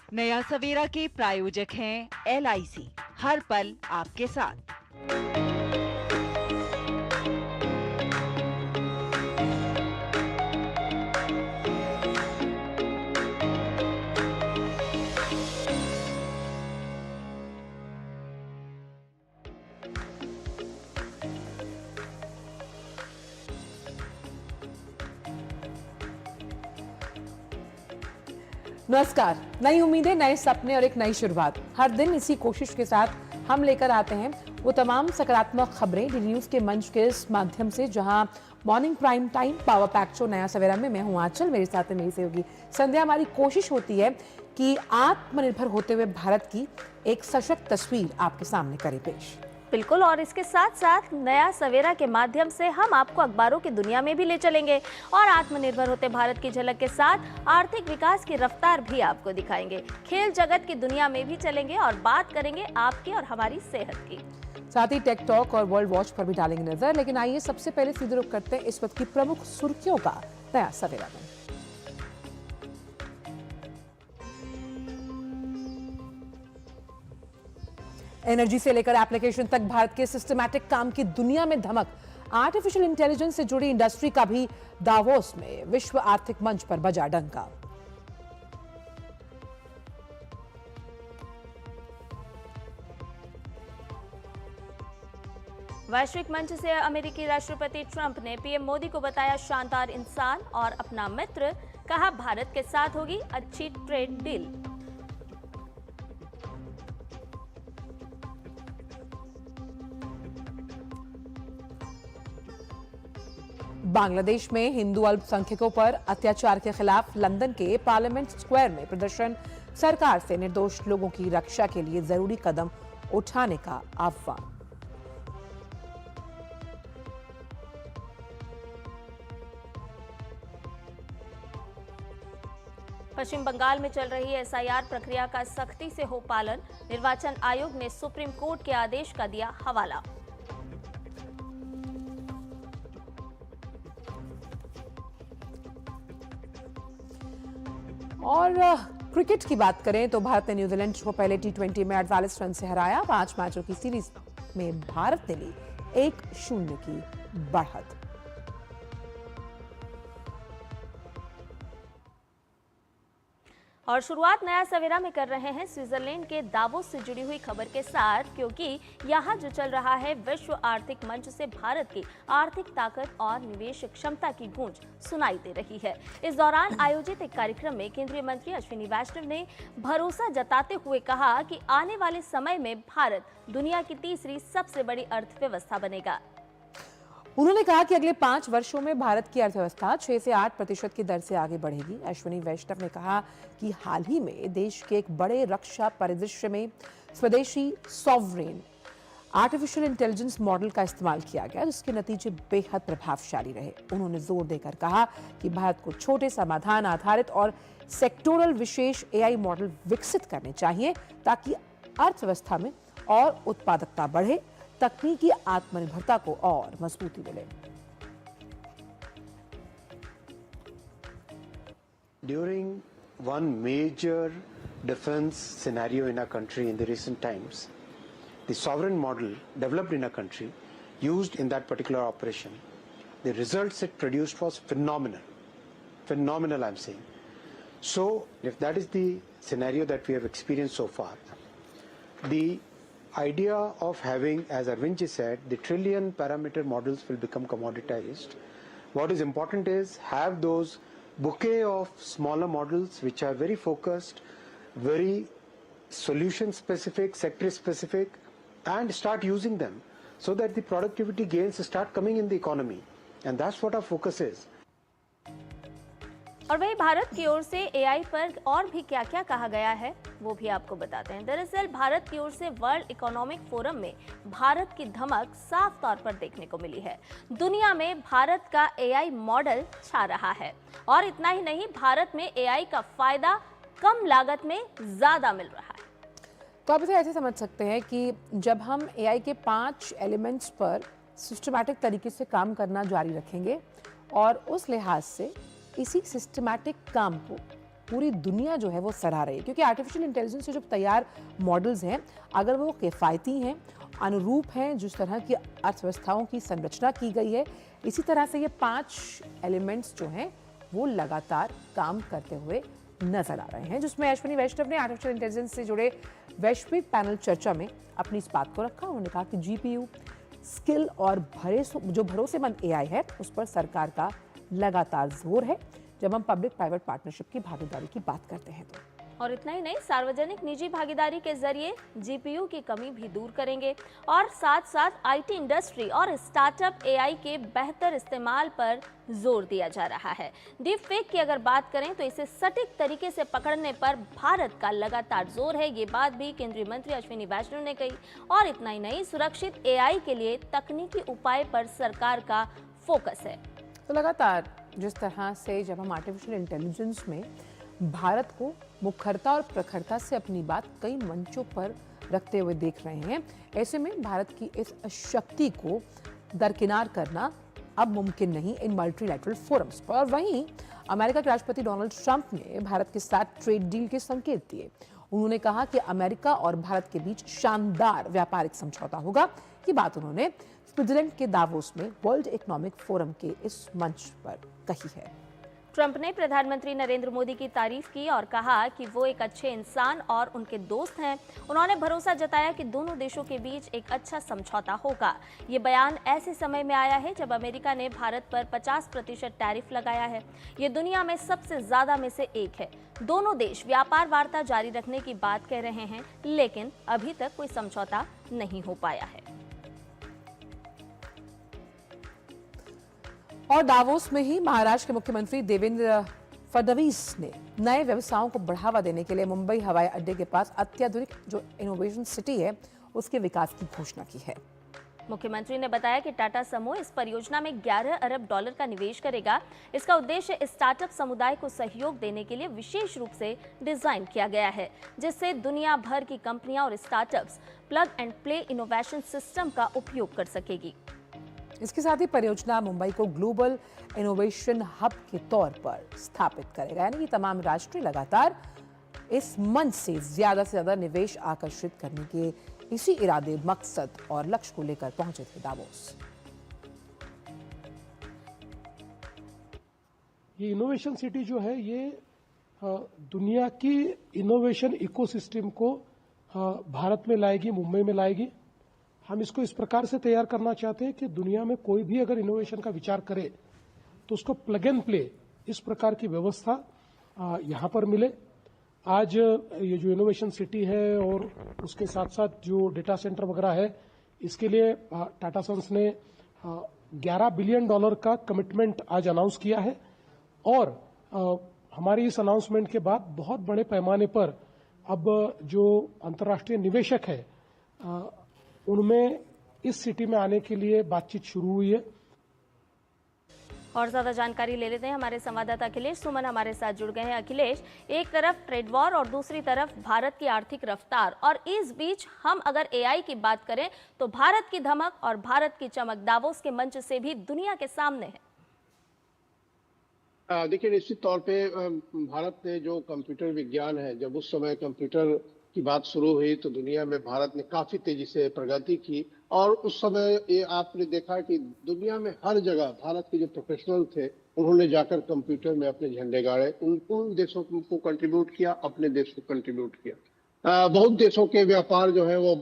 नया सवेरा के प्रायोजक हैं LIC, हर पल आपके साथ। नमस्कार। नई उम्मीदें, नए सपने और एक नई शुरुआत। हर दिन इसी कोशिश के साथ हम लेकर आते हैं वो तमाम सकारात्मक खबरें डी न्यूज के मंच के इस माध्यम से, जहां morning prime time power pack show नया सवेरा में मैं हूं आंचल, मेरे साथ में मेरी सहयोगी संध्या। हमारी कोशिश होती है कि आत्मनिर्भर होते हुए भारत की एक सशक्त तस्वीर आपके सामने करें पेश। बिल्कुल, और इसके साथ साथ नया सवेरा के माध्यम से हम आपको अखबारों की दुनिया में भी ले चलेंगे और आत्मनिर्भर होते भारत की झलक के साथ आर्थिक विकास की रफ्तार भी आपको दिखाएंगे। खेल जगत की दुनिया में भी चलेंगे और बात करेंगे आपकी और हमारी सेहत की। साथ ही टेक टॉक और वर्ल्ड वॉच पर भी डालेंगे नजर। लेकिन आइए सबसे पहले सीधे रुख करते हैं इस वक्त की प्रमुख सुर्खियों का नया सवेरा में। एनर्जी से लेकर एप्लीकेशन तक भारत के सिस्टमैटिक काम की दुनिया में धमक। आर्टिफिशियल इंटेलिजेंस से जुड़ी इंडस्ट्री का भी दावोस में विश्व आर्थिक मंच पर बजा डंका। वैश्विक मंच से अमेरिकी राष्ट्रपति ट्रंप ने पीएम मोदी को बताया शानदार इंसान और अपना मित्र। कहा भारत के साथ होगी अच्छी ट्रेड डील। बांग्लादेश में हिंदू अल्पसंख्यकों पर अत्याचार के खिलाफ लंदन के पार्लियामेंट स्क्वायर में प्रदर्शन। सरकार से निर्दोष लोगों की रक्षा के लिए जरूरी कदम उठाने का आह्वान। पश्चिम बंगाल में चल रही एसआईआर प्रक्रिया का सख्ती से हो पालन। निर्वाचन आयोग ने सुप्रीम कोर्ट के आदेश का दिया हवाला। और क्रिकेट की बात करें तो भारत ने न्यूजीलैंड को पहले T20 में 48 रन से हराया। 5 मैचों की सीरीज में भारत ने ली 1-0 की बढ़त। और शुरुआत नया सवेरा में कर रहे हैं स्विट्जरलैंड के दावोस से जुड़ी हुई खबर के साथ, क्योंकि यहाँ जो चल रहा है विश्व आर्थिक मंच से भारत की आर्थिक ताकत और निवेश क्षमता की गूंज सुनाई दे रही है। इस दौरान आयोजित एक कार्यक्रम में केंद्रीय मंत्री अश्विनी वैष्णव ने भरोसा जताते हुए कहा कि आने वाले समय में भारत दुनिया की तीसरी सबसे बड़ी अर्थव्यवस्था बनेगा। उन्होंने कहा कि अगले 5 वर्षों में भारत की अर्थव्यवस्था 6 से 8% की दर से आगे बढ़ेगी। अश्विनी वैष्णव ने कहा कि हाल ही में देश के एक बड़े रक्षा परिदृश्य में स्वदेशी सॉवरेन आर्टिफिशियल इंटेलिजेंस मॉडल का इस्तेमाल किया गया, जिसके नतीजे बेहद प्रभावशाली रहे। उन्होंने जोर देकर कहा कि भारत को छोटे समाधान आधारित और सेक्टोरल विशेष AI मॉडल विकसित करने चाहिए ताकि अर्थव्यवस्था में और उत्पादकता बढ़े, तकनीकी आत्मनिर्भरता को और मजबूती मिले। During one major defense scenario in our country in the recent times, the sovereign model developed in our country, used in that particular operation, the results it produced was phenomenal. Phenomenal, I'm saying. So, if that is the scenario that we have experienced so far, the idea of having, as Arvind ji said, the trillion parameter models will become commoditized. What is important is have those bouquet of smaller models which are very focused, very solution specific, sector specific, and start using them so that the productivity gains start coming in the economy. And that's what our focus is. और वही भारत की ओर से AI पर और भी क्या क्या कहा गया है वो भी आपको बताते हैं। दरअसल भारत की ओर से वर्ल्ड इकोनॉमिक फोरम में भारत की धमक साफ तौर पर देखने को मिली है। दुनिया में भारत का AI मॉडल छा रहा है और इतना ही नहीं, भारत में AI का फायदा कम लागत में ज्यादा मिल रहा है। तो आप इसे ऐसे समझ सकते हैं कि जब हम AI के 5 एलिमेंट्स पर सिस्टमैटिक तरीके से काम करना जारी रखेंगे और उस लिहाज से इसी सिस्टमैटिक काम को पूरी दुनिया जो है वो सराह रही है, क्योंकि आर्टिफिशियल इंटेलिजेंस से जो तैयार मॉडल्स हैं, अगर वो किफ़ायती हैं, अनुरूप हैं जिस तरह की अर्थव्यवस्थाओं की संरचना की गई है, इसी तरह से ये 5 एलिमेंट्स जो हैं वो लगातार काम करते हुए नजर आ रहे हैं, जिसमें अश्विनी वैष्णव ने आर्टिफिशियल इंटेलिजेंस से जुड़े वैश्विक पैनल चर्चा में अपनी इस बात को रखा। उन्होंने कहा कि जीपीयू स्किल और जो भरोसेमंद एआई है उस पर सरकार का लगातार जोर है जब हम पब्लिक प्राइवेट पार्टनरशिप की भागीदारी की बात करते हैं तो। और इतना ही नहीं, सार्वजनिक निजी भागीदारी के जरिए जीपीयू की कमी भी दूर करेंगे और साथ साथ आईटी इंडस्ट्री और स्टार्टअप एआई के बेहतर इस्तेमाल पर जोर दिया जा रहा है। डीप फेक की अगर बात करें तो इसे सटीक तरीके से पकड़ने पर भारत का लगातार जोर है, ये बात भी केंद्रीय मंत्री अश्विनी वैष्णव ने कही। और इतना ही नहीं, सुरक्षित एआई के लिए तकनीकी उपाय पर सरकार का फोकस है। तो लगातार जिस तरह से जब हम आर्टिफिशियल इंटेलिजेंस में भारत को मुखरता और प्रखरता से अपनी बात कई मंचों पर रखते हुए देख रहे हैं, ऐसे में भारत की इस शक्ति को दरकिनार करना अब मुमकिन नहीं इन मल्टीलैटरल फोरम्स पर। और वहीं अमेरिका के राष्ट्रपति डोनाल्ड ट्रंप ने भारत के साथ ट्रेड डील के संकेत दिए। उन्होंने कहा कि अमेरिका और भारत के बीच शानदार व्यापारिक समझौता होगा। ये बात उन्होंने स्विट्जरलैंड के दावोस में वर्ल्ड इकोनॉमिक फोरम के इस मंच पर कही है। ट्रंप ने प्रधानमंत्री नरेंद्र मोदी की तारीफ की और कहा कि वो एक अच्छे इंसान और उनके दोस्त हैं। उन्होंने भरोसा जताया कि दोनों देशों के बीच एक अच्छा समझौता होगा। ये बयान ऐसे समय में आया है जब अमेरिका ने भारत पर 50% टैरिफ लगाया है। ये दुनिया में सबसे ज्यादा में से एक है। दोनों देश व्यापार वार्ता जारी रखने की बात कह रहे हैं, लेकिन अभी तक कोई समझौता नहीं हो पाया है। और दावोस में ही महाराष्ट्र के मुख्यमंत्री देवेंद्र फडणवीस ने नए व्यवसायों को बढ़ावा देने के लिए मुंबई हवाई अड्डे के पास अत्याधुनिक जो इनोवेशन सिटी है उसके विकास की घोषणा की है। मुख्यमंत्री ने बताया कि टाटा समूह इस परियोजना में $11 अरब का निवेश करेगा। इसका उद्देश्य स्टार्टअप समुदाय को सहयोग देने के लिए विशेष रूप से डिजाइन किया गया है, जिससे दुनिया भर की कंपनियां और startups plug and play innovation system का उपयोग कर सकेगी। इसके साथ ही परियोजना मुंबई को ग्लोबल इनोवेशन हब के तौर पर स्थापित करेगा, यानी कि तमाम राष्ट्र लगातार इस मंच से ज्यादा निवेश आकर्षित करने के इसी इरादे, मकसद और लक्ष्य को लेकर पहुंचे थे दावोस। ये इनोवेशन सिटी जो है ये दुनिया की इनोवेशन इकोसिस्टम को भारत में लाएगी, मुंबई में लाएगी। हम इसको इस प्रकार से तैयार करना चाहते हैं कि दुनिया में कोई भी अगर इनोवेशन का विचार करे तो उसको प्लग एंड प्ले इस प्रकार की व्यवस्था यहाँ पर मिले। आज ये जो इनोवेशन सिटी है और उसके साथ साथ जो डेटा सेंटर वगैरह है, इसके लिए टाटा सन्स ने $11 बिलियन का कमिटमेंट आज अनाउंस किया है। और हमारी इस अनाउंसमेंट के बाद बहुत बड़े पैमाने पर अब जो अंतर्राष्ट्रीय निवेशक है उनमें इस सिटी में आने के लिए बातचीत शुरू हुई है। और ज्यादा जानकारी ले लेते हैं, हमारे संवाददाता अखिलेश सुमन हमारे साथ जुड़ गए हैं। अखिलेश, एक तरफ ट्रेड वॉर और दूसरी तरफ भारत की आर्थिक रफ्तार, और इस बीच हम अगर एआई की बात करें तो भारत की धमक और भारत की चमक दावोस के मंच से भी दुनिया के सामने है। देखिए, निश्चित तौर पे भारत ने जो कंप्यूटर विज्ञान है, जब उस समय कंप्यूटर की बात शुरू हुई तो दुनिया में भारत ने काफी तेजी से प्रगति की। और उस समय ये आपने देखा कि दुनिया में हर जगह भारत के जो प्रोफेशनल थे उन्होंने जाकर कंप्यूटर में अपने झंडे गाड़े, उन देशों को कंट्रीब्यूट किया, अपने देश को कंट्रीब्यूट किया। बहुत देशों के व्यापार जो है वो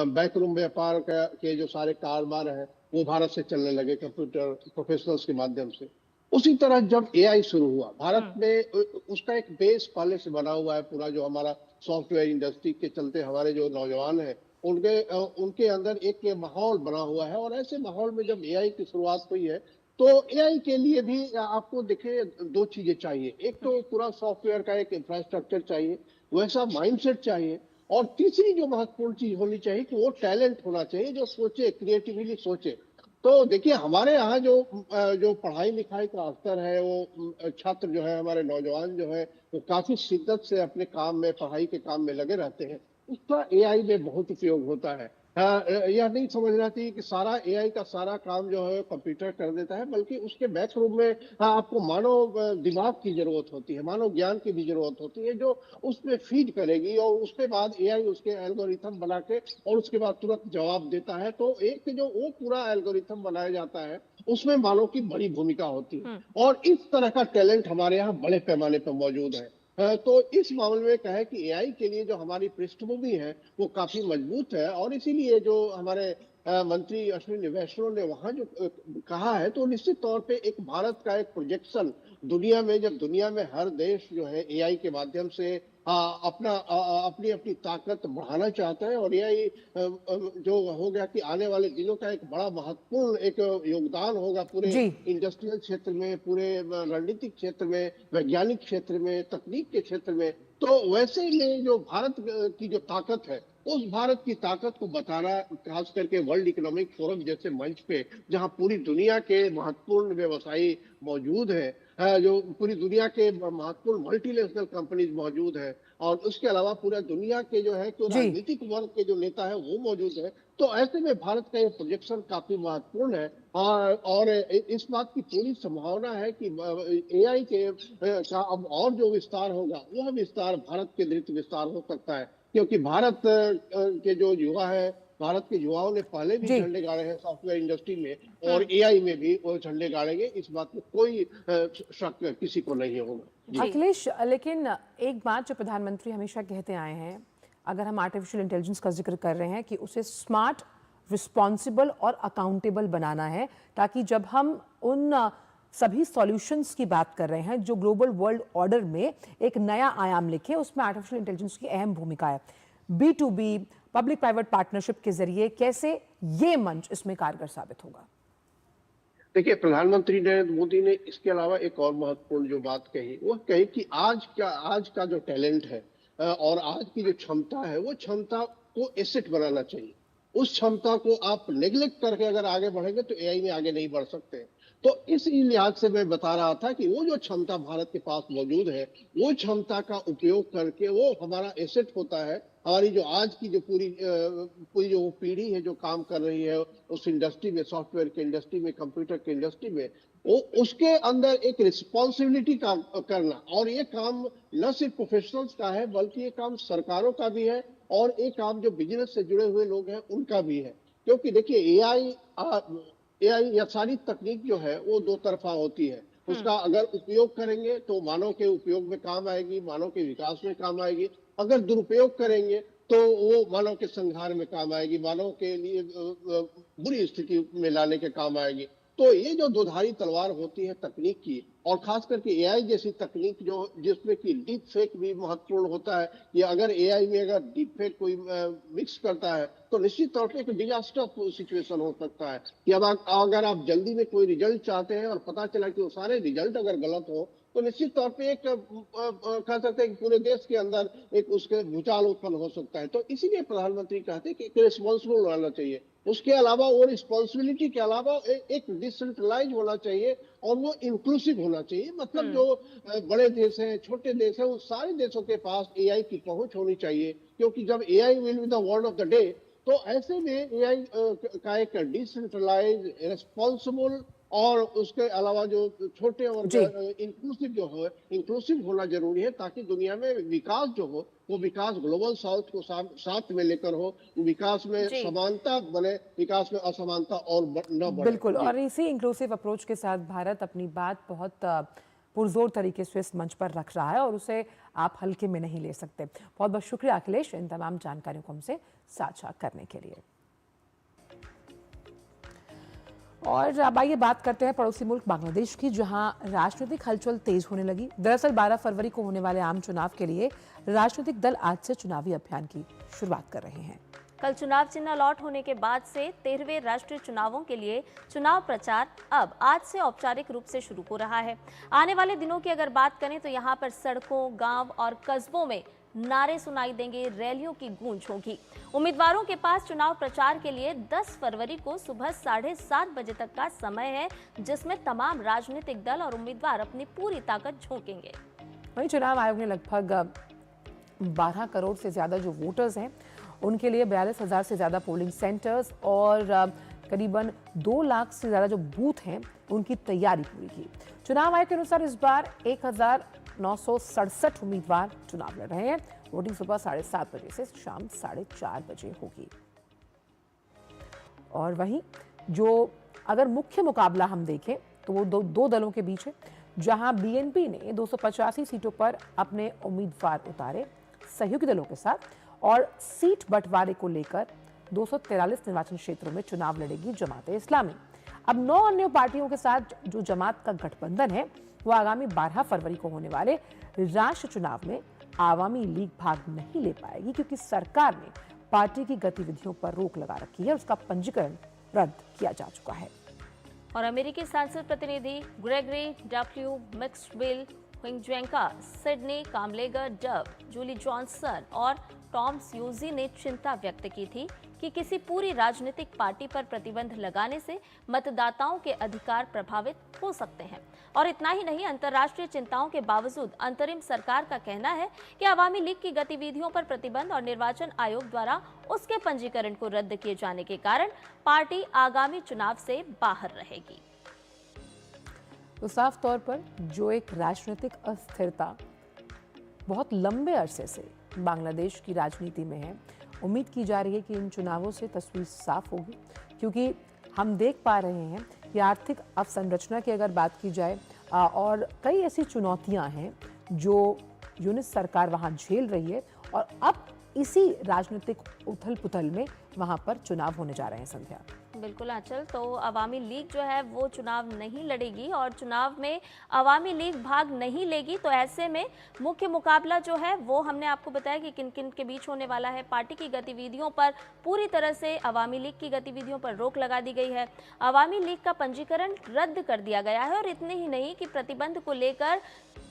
बैकरूम व्यापार के जो सारे कारोबार हैं वो भारत से चलने लगे कंप्यूटर प्रोफेशनल्स के माध्यम से। उसी तरह जब एआई शुरू हुआ भारत में, उसका एक बेस पहले से बना हुआ है। पूरा जो हमारा सॉफ्टवेयर इंडस्ट्री के चलते हमारे जो नौजवान हैं उनके अंदर एक माहौल बना हुआ है। और ऐसे माहौल में जब एआई की शुरुआत हुई है तो एआई के लिए भी आपको देखिए दो चीजें चाहिए। एक तो पूरा सॉफ्टवेयर का एक इंफ्रास्ट्रक्चर चाहिए, वैसा माइंडसेट चाहिए, और तीसरी जो महत्वपूर्ण चीज होनी चाहिए कि वो टैलेंट होना चाहिए जो सोचे, क्रिएटिवली सोचे। तो देखिए हमारे यहाँ जो पढ़ाई लिखाई का अवसर है, वो छात्र जो है, हमारे नौजवान जो है, वो काफी शिद्दत से अपने काम में, पढ़ाई के काम में लगे रहते हैं। उसका एआई में बहुत उपयोग होता है। यह नहीं समझना चाहिए कि सारा एआई का सारा काम जो है कंप्यूटर कर देता है, बल्कि उसके बैकरूम में आपको मानव दिमाग की जरूरत होती है, मानव ज्ञान की भी जरूरत होती है, जो उसमें फीड करेगी और उसके बाद एआई उसके एल्गोरिथम बना के और उसके बाद तुरंत जवाब देता है। तो एक जो वो पूरा एल्गोरिथम बनाया जाता है उसमें मानव की बड़ी भूमिका होती है, और इस तरह का टैलेंट हमारे यहाँ बड़े पैमाने पर मौजूद है। तो इस मामले में कहे कि एआई के लिए जो हमारी पृष्ठभूमि है वो काफी मजबूत है, और इसीलिए जो हमारे मंत्री अश्विनी वैष्णव ने वहां जो कहा है, तो निश्चित तौर पे एक भारत का एक प्रोजेक्शन दुनिया में, जब दुनिया में हर देश जो है एआई के माध्यम से अपनी अपनी ताकत बढ़ाना चाहता है, और एआई जो हो गया कि आने वाले दिनों का एक बड़ा महत्वपूर्ण एक योगदान होगा पूरे इंडस्ट्रियल क्षेत्र में, पूरे रणनीतिक क्षेत्र में, वैज्ञानिक क्षेत्र में, तकनीक के क्षेत्र में। तो वैसे में जो भारत की जो ताकत है, उस भारत की ताकत को बताना, खास करके वर्ल्ड इकोनॉमिक फोरम जैसे मंच पे जहां पूरी दुनिया के महत्वपूर्ण व्यवसायी मौजूद है, जो पूरी दुनिया के महत्वपूर्ण मल्टीनेशनल कंपनीज मौजूद है, और उसके अलावा पूरा दुनिया के जो है तो राजनीतिक वर्ग के जो नेता है वो मौजूद है। तो ऐसे में भारत का ये प्रोजेक्शन काफी महत्वपूर्ण है, और इस बात की पूरी संभावना है कि एआई के का अब और जो विस्तार होगा वह विस्तार भारत के दृढ़ विस्तार हो सकता है, क्योंकि भारत के जो युवा है, भारत के युवाओं ने पहले भी झंडे गाड़े हैं सॉफ्टवेयर इंडस्ट्री में, और एआई में भी वो झंडे गाड़ेंगे, इस बात में कोई शक किसी को नहीं होगा। अखिलेश, लेकिन एक बात जो प्रधानमंत्री हमेशा कहते आए हैं, अगर हम आर्टिफिशियल इंटेलिजेंस का जिक्र कर रहे हैं कि उसे स्मार्ट, रिस्पॉन्सिबल और अकाउंटेबल बनाना है, ताकि जब हम उन सभी सॉल्यूशंस की बात कर रहे हैं जो ग्लोबल वर्ल्ड ऑर्डर में एक नया आयाम लिखे, उसमें आर्टिफिशियल इंटेलिजेंस की अहम भूमिका है। B2B, पब्लिक प्राइवेट पार्टनरशिप के जरिए कैसे ये मंच इसमें कारगर साबित होगा? देखिए, प्रधानमंत्री नरेंद्र मोदी ने इसके अलावा एक और महत्वपूर्ण जो बात कही, वो कही कि आज का जो टैलेंट है और आज की जो क्षमता है, वो क्षमता को एसेट बनाना चाहिए। उस क्षमता को आप नेग्लेक्ट करके अगर आगे बढ़ेंगे तो एआई में आगे नहीं बढ़ सकते। तो इस लिहाज से मैं बता रहा था कि वो जो क्षमता भारत के पास मौजूद है, वो क्षमता का उपयोग करके वो हमारा एसेट होता है। हमारी जो आज की जो पूरी जो पीढ़ी है जो काम कर रही है उस इंडस्ट्री में, सॉफ्टवेयर के इंडस्ट्री में, कंप्यूटर के इंडस्ट्री में, वो उसके अंदर एक रिस्पॉन्सिबिलिटी काम करना, और ये काम न सिर्फ प्रोफेशनल्स का है बल्कि ये काम सरकारों का भी है, और ये काम जो बिजनेस से जुड़े हुए लोग हैं उनका भी है। क्योंकि देखिए, एआई या सारी तकनीक जो है वो दो तरफा होती है। उसका अगर उपयोग करेंगे तो मानव के उपयोग में काम आएगी, मानव के विकास में काम आएगी। अगर दुरुपयोग करेंगे तो वो मानव के संहार में काम आएगी, मानव के लिए बुरी स्थिति में लाने के काम आएगी। तो ये जो दोधारी तलवार होती है तकनीक की, और खास करके एआई जैसी तकनीक जो जिसमें कि डीप फेक भी महत्वपूर्ण होता है, कि अगर एआई में अगर डीप फेक कोई मिक्स करता है तो निश्चित तौर पे एक डिजास्टर सिचुएशन हो सकता है कि अब अगर आप जल्दी में कोई रिजल्ट चाहते हैं और पता चला कि वो सारे रिजल्ट अगर गलत हो, तो निश्चित तौर पे एक कह सकते हैं कि पूरे देश के अंदर एक उसके भूचाल उत्पन्न हो सकता है। तो इसीलिए प्रधानमंत्री कहते हैं कि एक रिस्पॉन्सिबल होना चाहिए। उसके अलावा वो रिस्पॉन्सिबिलिटी के अलावा एक डिसेंट्रलाइज होना चाहिए, और वो इंक्लूसिव होना चाहिए। मतलब जो बड़े देश हैं, छोटे देश हैं, उन सारे देशों के पास एआई की पहुंच होनी चाहिए, क्योंकि जब AI will be the word of the day, तो ऐसे में एआई का एक डिसेंट्रलाइज, रिस्पॉन्सिबल, और उसके अलावा जो छोटे और इंक्लूसिव जो हो, इंक्लूसिव होना जरूरी है, ताकि दुनिया में विकास जो हो वो विकास ग्लोबल साउथ को साथ में लेकर हो, विकास में समानता बने, विकास में असमानता और न बढ़े। बिल्कुल, और इसी इंक्लूसिव अप्रोच के साथ भारत अपनी बात बहुत पुरजोर तरीके से इस मंच पर रख रहा है, और उसे आप हल्के में नहीं ले सकते। बहुत बहुत शुक्रिया अखिलेश, इन तमाम जानकारियों को हमसे साझा करने के लिए। और अब आइए बात करते हैं पड़ोसी मुल्क बांग्लादेश की, जहां राजनीतिक हलचल तेज होने लगी। दरअसल 12 फरवरी को होने वाले आम चुनाव के लिए राजनीतिक दल आज से चुनावी अभियान की शुरुआत कर रहे हैं। कल चुनाव चिन्ह अलॉट होने के बाद से 13वें राष्ट्रीय चुनावों के लिए चुनाव प्रचार अब आज से औपचारिक रूप से शुरू हो रहा है। आने वाले दिनों की अगर बात करें तो यहाँ पर सड़कों, गांव और कस्बों में नारे सुनाई देंगे, रैलियों की गूंज होगी। उम्मीदवारों के पास चुनाव प्रचार के लिए 10 फरवरी को सुबह 7:30 बजे तक का समय है, जिसमें तमाम राजनीतिक दल और उम्मीदवार अपनी पूरी ताकत झोंकेंगे। वहीं चुनाव आयोग ने लगभग 12 करोड़ से ज्यादा जो वोटर्स हैं उनके लिए 42,000 से ज़्यादा पोलिंग सेंटर्स और करीबन 2 लाख से ज़्यादा जो बूथ हैं उनकी तैयारी पूरी की। चुनाव आयोग के अनुसार इस बार 1,967 उम्मीदवार चुनाव लड़ रहे हैं। वोटिंग सुबह 7:30 बजे से शाम 4:30 बजे होगी। और वहीं जो अगर मुख्य मुकाबला हम देखें तो वो दो दलों के बीच है, जहां बीएनपी ने 285 सीटों पर अपने उम्मीदवार उतारे सहयोगी दलों के साथ, और सीट बंटवारे को लेकर 243 निर्वाचन क्षेत्रों में चुनाव लड़ेगी जमाते इस्लामी। अब 9 अन्य पार्टियों के साथ जो जमात का गठबंधन है वो आगामी 12 फरवरी को होने वाले राष्ट्रीय चुनाव में आवामी लीग भाग नहीं ले पाएगी, क्योंकि सरकार ने पार्टी की गतिविधियों पर रोक लगा रखी है। उसका पंजीकरण रद्द किया जा चुका है। और अमेरिकी सांसद प्रतिनिधि ग्रेगरी डब्ल्यू मैक्सवेल हुइंगजेंका, Sydney Kamlager Dove, Julie Johnson और टॉम स्यूजी ने चिंता व्यक्त की थी कि किसी पूरी राजनीतिक पार्टी पर प्रतिबंध लगाने से मतदाताओं के अधिकार प्रभावित हो सकते हैं। और इतना ही नहीं, अंतर्राष्ट्रीय चिंताओं के बावजूद अंतरिम सरकार का कहना है कि आवामी लीग की गतिविधियों पर प्रतिबंध और निर्वाचन आयोग द्वारा उसके पंजीकरण को रद्द किए जाने के कारण पार्टी आगामी चुनाव से बाहर रहेगी। तो साफ तौर पर जो एक राजनीतिक अस्थिरता बहुत लंबे अरसे से बांग्लादेश की राजनीति में है, उम्मीद की जा रही है कि इन चुनावों से तस्वीर साफ होगी, क्योंकि हम देख पा रहे हैं कि आर्थिक अवसंरचना की अगर बात की जाए और कई ऐसी चुनौतियां हैं जो यूनिस सरकार वहां झेल रही है, और अब इसी राजनीतिक उथल पुथल में वहां पर चुनाव होने जा रहे हैं। संध्या, बिल्कुल आंचल, तो अवामी लीग जो है वो चुनाव नहीं लड़ेगी और चुनाव में अवामी लीग भाग नहीं लेगी। तो ऐसे में मुख्य मुकाबला जो है वो हमने आपको बताया कि किन किन के बीच होने वाला है। पार्टी की गतिविधियों पर पूरी तरह से अवामी लीग की गतिविधियों पर रोक लगा दी गई है। अवामी लीग का पंजीकरण रद्द कर दिया गया है, और इतने ही नहीं कि प्रतिबंध को लेकर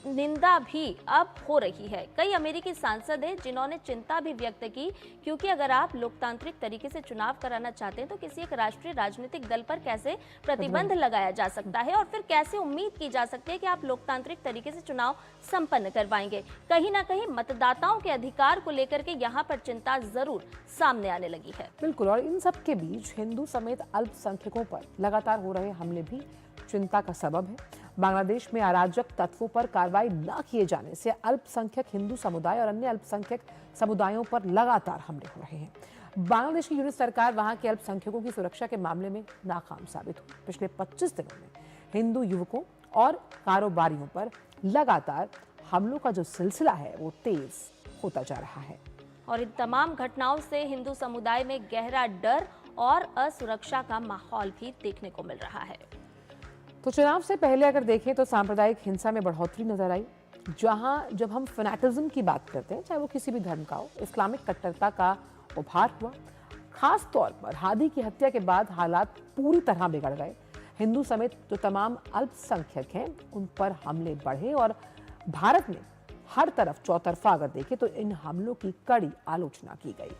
निंदा भी अब हो रही है। कई अमेरिकी सांसद हैं जिन्होंने चिंता भी व्यक्त की, क्योंकि अगर आप लोकतांत्रिक तरीके से चुनाव कराना चाहते हैं तो किसी एक राष्ट्रीय राजनीतिक दल पर कैसे प्रतिबंध लगाया जा सकता है, और फिर कैसे उम्मीद की जा सकती है कि आप लोकतांत्रिक तरीके से चुनाव संपन्न करवाएंगे। कहीं ना कहीं मतदाताओं के अधिकार को लेकर के यहाँ पर चिंता जरूर सामने आने लगी है। बिल्कुल, और इन सब के बीच हिंदू समेत अल्पसंख्यकों पर लगातार हो रहे हमले भी चिंता का सबब है। बांग्लादेश में अराजक तत्वों पर कार्रवाई न किए जाने से अल्पसंख्यक हिंदू समुदाय और अन्य अल्पसंख्यक समुदायों पर लगातार हमले हो रहे हैं। बांग्लादेश की यूनिट सरकार वहां के अल्पसंख्यकों की सुरक्षा के मामले में नाकाम साबित हुई। पिछले 25 दिनों में हिंदू युवकों और कारोबारियों पर लगातार हमलों का जो सिलसिला है वो तेज होता जा रहा है। और इन तमाम घटनाओं से हिंदू समुदाय में गहरा डर और असुरक्षा का माहौल भी देखने को मिल रहा है। तो चुनाव से पहले अगर देखें तो सांप्रदायिक हिंसा में बढ़ोतरी नजर आई। जहां जब हम फैनेटिज्म की बात करते हैं, चाहे वो किसी भी धर्म का हो, इस्लामिक कट्टरता का उभार हुआ। खास तौर पर हादी की हत्या के बाद हालात पूरी तरह बिगड़ गए। हिंदू समेत जो तमाम अल्पसंख्यक हैं उन पर हमले बढ़े, और भारत में हर तरफ चौतरफा अगर देखें तो इन हमलों की कड़ी आलोचना की गई।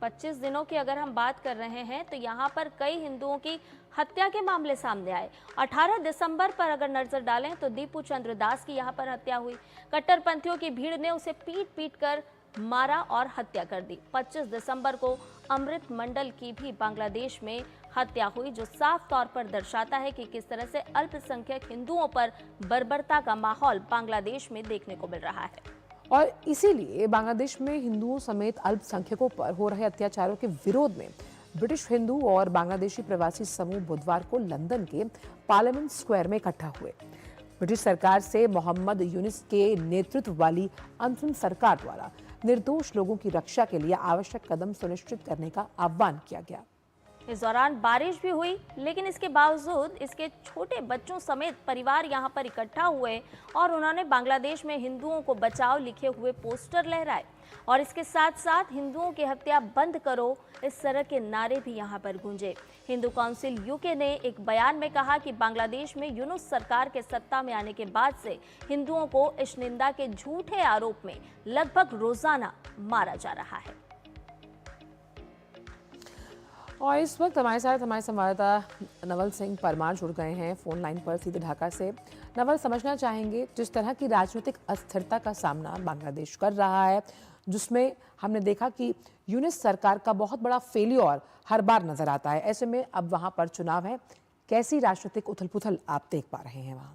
25 दिनों की अगर हम बात कर रहे हैं तो यहाँ पर कई हिंदुओं की हत्या के मामले सामने आए। 18 दिसंबर पर अगर नजर डालें तो दीपू चंद्र दास की यहाँ पर हत्या हुई। कट्टरपंथियों की भीड़ ने उसे पीट पीट कर मारा और हत्या कर दी। 25 दिसंबर को अमृत मंडल की भी बांग्लादेश में हत्या हुई, जो साफ तौर पर दर्शाता है कि किस तरह से अल्पसंख्यक हिंदुओं पर बर्बरता का माहौल बांग्लादेश में देखने को मिल रहा है। और इसीलिए बांग्लादेश में हिंदुओं समेत अल्पसंख्यकों पर हो रहे अत्याचारों के विरोध में ब्रिटिश हिंदू और बांग्लादेशी प्रवासी समूह बुधवार को लंदन के पार्लियामेंट स्क्वायर में इकट्ठा हुए। ब्रिटिश सरकार से मोहम्मद यूनिस के नेतृत्व वाली अंतरिम सरकार द्वारा निर्दोष लोगों की रक्षा के लिए आवश्यक कदम सुनिश्चित करने का आह्वान किया गया। इस दौरान बारिश भी हुई, लेकिन इसके बावजूद इसके छोटे बच्चों समेत परिवार यहाँ पर इकट्ठा हुए और उन्होंने बांग्लादेश में हिंदुओं को बचाओ लिखे हुए पोस्टर लहराए, और इसके साथ साथ हिंदुओं की हत्या बंद करो इस तरह के नारे भी यहाँ पर गूंजे। हिंदू काउंसिल यूके ने एक बयान में कहा कि बांग्लादेश में यूनुस सरकार के सत्ता में आने के बाद से हिंदुओं को इस निंदा के झूठे आरोप में लगभग रोजाना मारा जा रहा है। और इस वक्त हमारे साथ हमारे संवाददाता नवल सिंह परमार जुड़ गए हैं फोन लाइन पर सीधे ढाका से। नवल, समझना चाहेंगे जिस तरह की राजनीतिक अस्थिरता का सामना बांग्लादेश कर रहा है, जिसमें हमने देखा कि यूनिस सरकार का बहुत बड़ा फेलियर हर बार नजर आता है। ऐसे में अब वहां पर चुनाव है, कैसी राजनीतिक उथल पुथल आप देख पा रहे हैं वहां?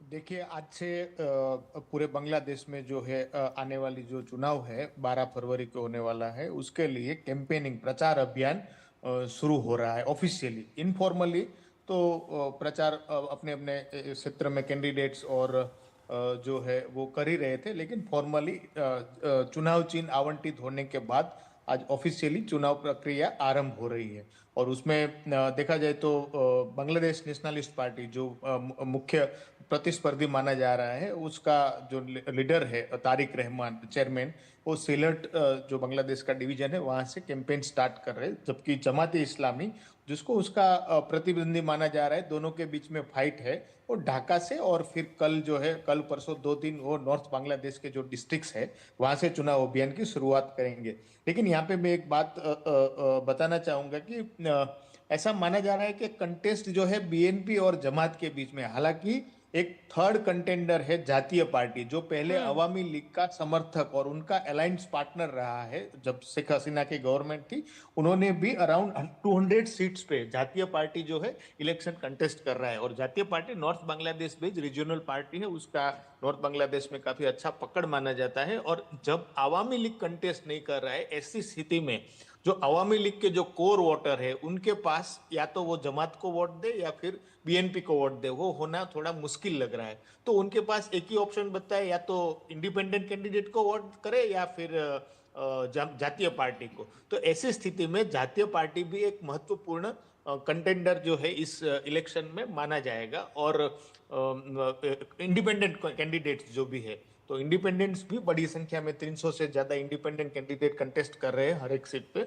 देखिए, आज से पूरे बांग्लादेश में जो है आने वाली जो चुनाव है 12 फरवरी को होने वाला है, उसके लिए कैंपेनिंग प्रचार अभियान शुरू हो रहा है। ऑफिशियली, इनफॉर्मली तो प्रचार अपने अपने क्षेत्र में कैंडिडेट्स और जो है वो कर ही रहे थे, लेकिन फॉर्मली चुनाव चिन्ह आवंटित होने के बाद आज ऑफिशियली चुनाव प्रक्रिया आरंभ हो रही है। और उसमें देखा जाए तो बांग्लादेश नेशनलिस्ट पार्टी जो मुख्य प्रतिस्पर्धी माना जा रहा है, उसका जो लीडर है तारिक रहमान चेयरमैन, वो सिलट जो बांग्लादेश का डिवीजन है वहां से कैंपेन स्टार्ट कर रहे हैं। जबकि जमाते इस्लामी जिसको उसका प्रतिद्वंदी माना जा रहा है, दोनों के बीच में फाइट है, वो ढाका से और फिर कल जो है कल परसों 2 दिन वो नॉर्थ बांग्लादेश के जो डिस्ट्रिक्ट्स है वहां से चुनाव अभियान की शुरुआत करेंगे। लेकिन यहाँ पे मैं एक बात बताना चाहूंगा कि ऐसा माना जा रहा है कि कंटेस्ट जो है बीएनपी और जमात के बीच में, हालांकि एक थर्ड कंटेंडर है जातीय पार्टी जो पहले अवामी लीग का समर्थक और उनका अलायंस पार्टनर रहा है जब शेख हसीना की गवर्नमेंट थी। उन्होंने भी अराउंड 200 सीट्स पे जातीय पार्टी जो है इलेक्शन कंटेस्ट कर रहा है। और जातीय party north Bangladesh based regional party है, उसका नॉर्थ बांग्लादेश में काफी अच्छा पकड़ माना जाता है। और जब अवामी लीग कंटेस्ट नहीं कर रहा है, ऐसी स्थिति में जो अवामी लीग के जो कोर वोटर है उनके पास या तो वो जमात को वोट दे या फिर बीएनपी को वोट दे, वो होना थोड़ा मुश्किल लग रहा है। तो उनके पास एक ही ऑप्शन बचता है, या तो इंडिपेंडेंट कैंडिडेट को वोट करे या फिर जातीय पार्टी को। तो ऐसी स्थिति में जातीय पार्टी भी एक महत्वपूर्ण कंटेंडर जो है इस इलेक्शन में माना जाएगा। और इंडिपेंडेंट कैंडिडेट्स जो भी है, तो इंडिपेंडेंट्स भी बड़ी संख्या में 300 से ज्यादा इंडिपेंडेंट कैंडिडेट कंटेस्ट कर रहे हैं हर एक सीट पे,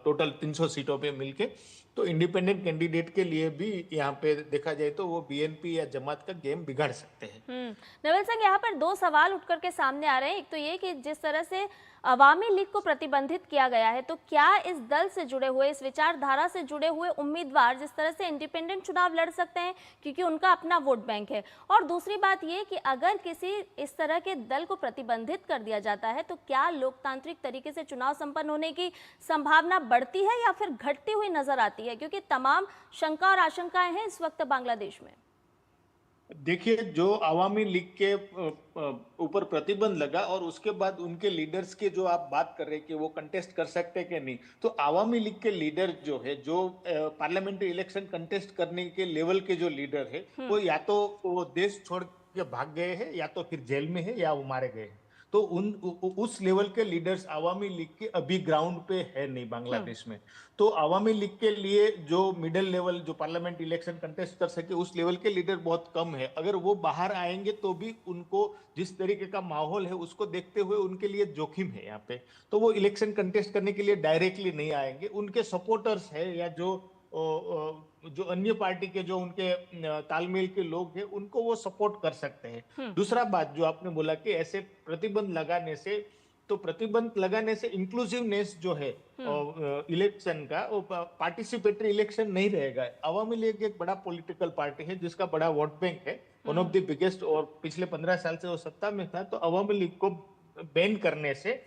टोटल 300 सीटों पे मिलके। तो इंडिपेंडेंट कैंडिडेट के लिए भी यहाँ पे देखा जाए तो वो बीएनपी या जमात का गेम बिगाड़ सकते हैं। नवल सिंह, यहाँ पर 2 सवाल उठकर के सामने आ रहे हैं। एक तो ये कि जिस तरह से अवामी लीग को प्रतिबंधित किया गया है, तो क्या इस दल से जुड़े हुए, इस विचारधारा से जुड़े हुए उम्मीदवार जिस तरह से इंडिपेंडेंट चुनाव लड़ सकते हैं क्योंकि उनका अपना वोट बैंक है? और दूसरी बात ये कि अगर किसी इस तरह के दल को प्रतिबंधित कर दिया जाता है तो क्या लोकतांत्रिक तरीके से चुनाव संपन्न होने की संभावना बढ़ती है या फिर घटती हुई नजर आती है? क्योंकि तमाम शंका और आशंकाएं हैं इस वक्त बांग्लादेश में। देखिए, जो अवामी लीग के ऊपर प्रतिबंध लगा और उसके बाद उनके लीडर्स के जो आप बात कर रहे हैं कि वो कंटेस्ट कर सकते हैं कि नहीं, तो अवामी लीग के लीडर जो है, जो पार्लियामेंट्री इलेक्शन कंटेस्ट करने के लेवल के जो लीडर है, वो या तो वो देश छोड़ के भाग गए हैं या तो फिर जेल में है या वो मारे गए हैं। तो उस लेवल के लीडर्स अवामी लीग के अभी ग्राउंड पे है नहीं बांग्लादेश में। तो अवामी लीग के लिए जो मिडिल लेवल जो पार्लियामेंट इलेक्शन कंटेस्ट कर सके उस लेवल के लीडर बहुत कम है। अगर वो बाहर आएंगे तो भी उनको जिस तरीके का माहौल है उसको देखते हुए उनके लिए जोखिम है यहाँ पे। तो वो इलेक्शन कंटेस्ट करने के लिए डायरेक्टली नहीं आएंगे। उनके सपोर्टर्स है या जो अन्य पार्टी के जो उनके तालमेल के लोग हैं उनको वो सपोर्ट कर सकते हैं। दूसरा बात जो आपने बोला कि ऐसे प्रतिबंध लगाने से, तो प्रतिबंध लगाने से इंक्लूसिवनेस जो है इलेक्शन का, वो पार्टिसिपेटरी इलेक्शन नहीं रहेगा। अवामी लीग एक बड़ा पॉलिटिकल पार्टी है जिसका बड़ा वोट बैंक है, वन ऑफ द बिगेस्ट, और पिछले 15 साल से वो सत्ता में था। तो अवामी लीग को बैन करने से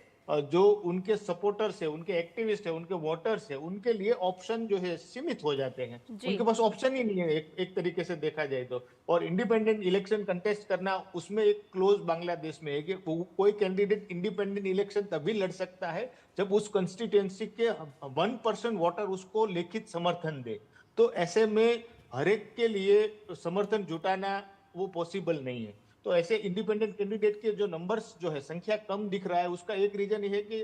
जो उनके सपोर्टर्स है, उनके एक्टिविस्ट है, उनके वोटर्स है, उनके लिए ऑप्शन जो है सीमित हो जाते हैं। उनके पास ऑप्शन ही नहीं है एक तरीके से देखा जाए तो। और इंडिपेंडेंट इलेक्शन कंटेस्ट करना, उसमें एक क्लोज बांग्लादेश में है कि कोई कैंडिडेट इंडिपेंडेंट इलेक्शन तभी लड़ सकता है जब उस कंस्टिट्यूएंसी के 1% वोटर उसको लिखित समर्थन दे। तो ऐसे में हर एक के लिए समर्थन जुटाना वो पॉसिबल नहीं है। तो ऐसे इंडिपेंडेंट कैंडिडेट के जो नंबर्स जो है, संख्या कम दिख रहा है, उसका एक रीजन ये है कि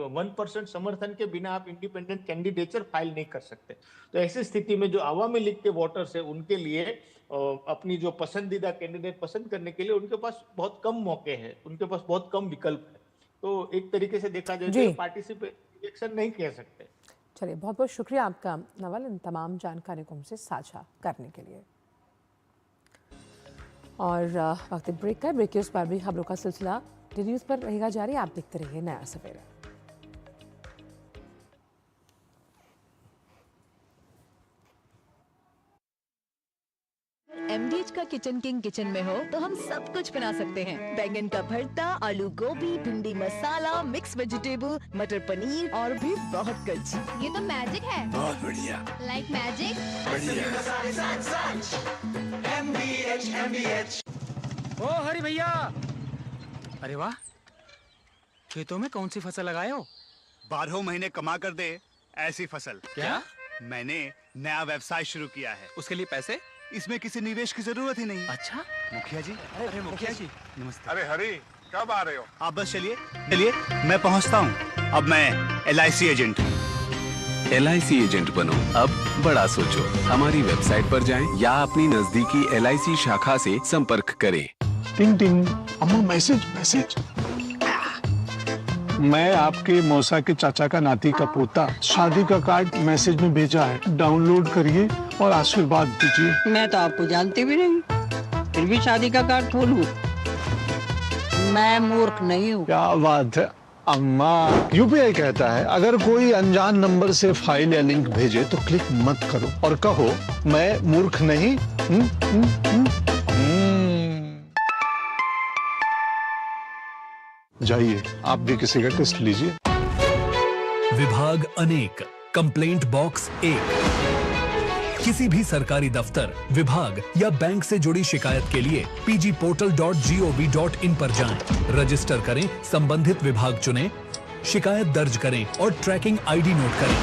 1% समर्थन के बिना आप इंडिपेंडेंट कैंडिडेचर फाइल नहीं कर सकते। तो ऐसी स्थिति में जो अवामी लीग के वोटर्स है उनके लिए अपनी जो पसंदीदा कैंडिडेट पसंद करने के लिए उनके पास बहुत कम मौके हैं, उनके पास बहुत कम विकल्प है। तो एक तरीके से देखा जाए तो पार्टिसिपेट इलेक्शन नहीं कह सकते। चलिए, बहुत बहुत शुक्रिया आपका नवल, इन तमाम जानकारी को हमसे साझा करने के लिए। और वक्त ब्रेक का, ब्रेक के उस पर भी खबरों का सिलसिला डी न्यूज़ पर रहेगा जारी। आप देखते रहिए नया सवेरा। एमडीएच का हमेशा किचन किंग किचन में हो तो हम सब कुछ बना सकते हैं। बैंगन का भरता, आलू गोभी, भिंडी मसाला, मिक्स वेजिटेबल, मटर पनीर और भी बहुत कुछ। ये तो मैजिक है। बहुत बढ़िया। Like magic. ओ हरी भैया, अरे वाह, खेतों में कौन सी फसल लगाए हो? 12 महीने कमा कर दे ऐसी फसल। क्या? मैंने नया व्यवसाय शुरू किया है। उसके लिए पैसे? इसमें किसी निवेश की जरूरत ही नहीं। अच्छा मुखिया जी। अरे मुखिया जी नमस्ते। अरे हरी, कब आ रहे हो? आप बस चलिए मैं पहुंचता हूं। अब मैं LIC एजेंट हूं। LIC एजेंट बनो, अब बड़ा सोचो। हमारी वेबसाइट पर जाएं या अपनी नजदीकी LIC शाखा से संपर्क करें। टिंग टिंग, अम्मा मैसेज। मैं आपके मौसा के चाचा का नाती का पोता, शादी का कार्ड मैसेज में भेजा है, डाउनलोड करिए और आशीर्वाद दीजिए। मैं तो आपको जानती भी नहीं, फिर भी शादी का कार्ड खोलूं? मैं मूर्ख नहीं हूँ। क्या बात है अम्मा। UPI कहता है अगर कोई अनजान नंबर से फाइल या लिंक भेजे तो क्लिक मत करो और कहो मैं मूर्ख नहीं। जाइए आप भी किसी का टेस्ट लीजिए। विभाग अनेक, कंप्लेंट बॉक्स 1। किसी भी सरकारी दफ्तर, विभाग या बैंक से जुड़ी शिकायत के लिए pgportal.gov.in पर जाएं, रजिस्टर करें, संबंधित विभाग चुनें, शिकायत दर्ज करें और ट्रैकिंग ID नोट करें।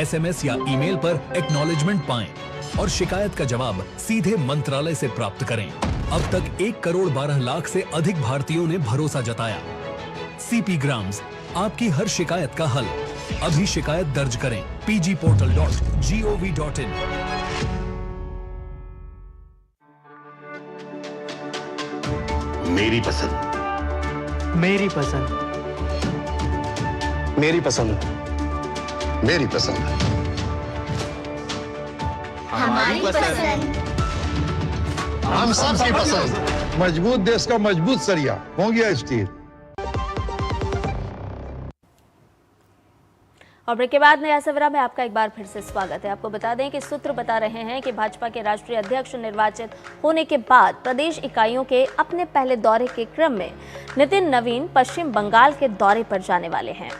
SMS या ईमेल पर एक्नॉलेजमेंट पाएं और शिकायत का जवाब सीधे मंत्रालय से प्राप्त करें। अब तक 1 करोड़ 12 लाख से अधिक भारतीयों ने भरोसा जताया। CP ग्राम्स, आपकी हर शिकायत का हल। अभी शिकायत दर्ज करें pgportal.gov.in। मेरी पसंद, मेरी पसंद, मेरी पसंद, मेरी पसंद, हमारी पसंद, हम सबकी पसंद। मजबूत देश का मजबूत सरिया हो गया स्टील। और ब्रेक के बाद नया सवेरा में आपका एक बार फिर से स्वागत है। आपको बता दें कि सूत्र बता रहे हैं कि भाजपा के राष्ट्रीय अध्यक्ष निर्वाचित होने के बाद प्रदेश इकाइयों के अपने पहले दौरे के क्रम में नितिन नवीन पश्चिम बंगाल के दौरे पर जाने वाले हैं।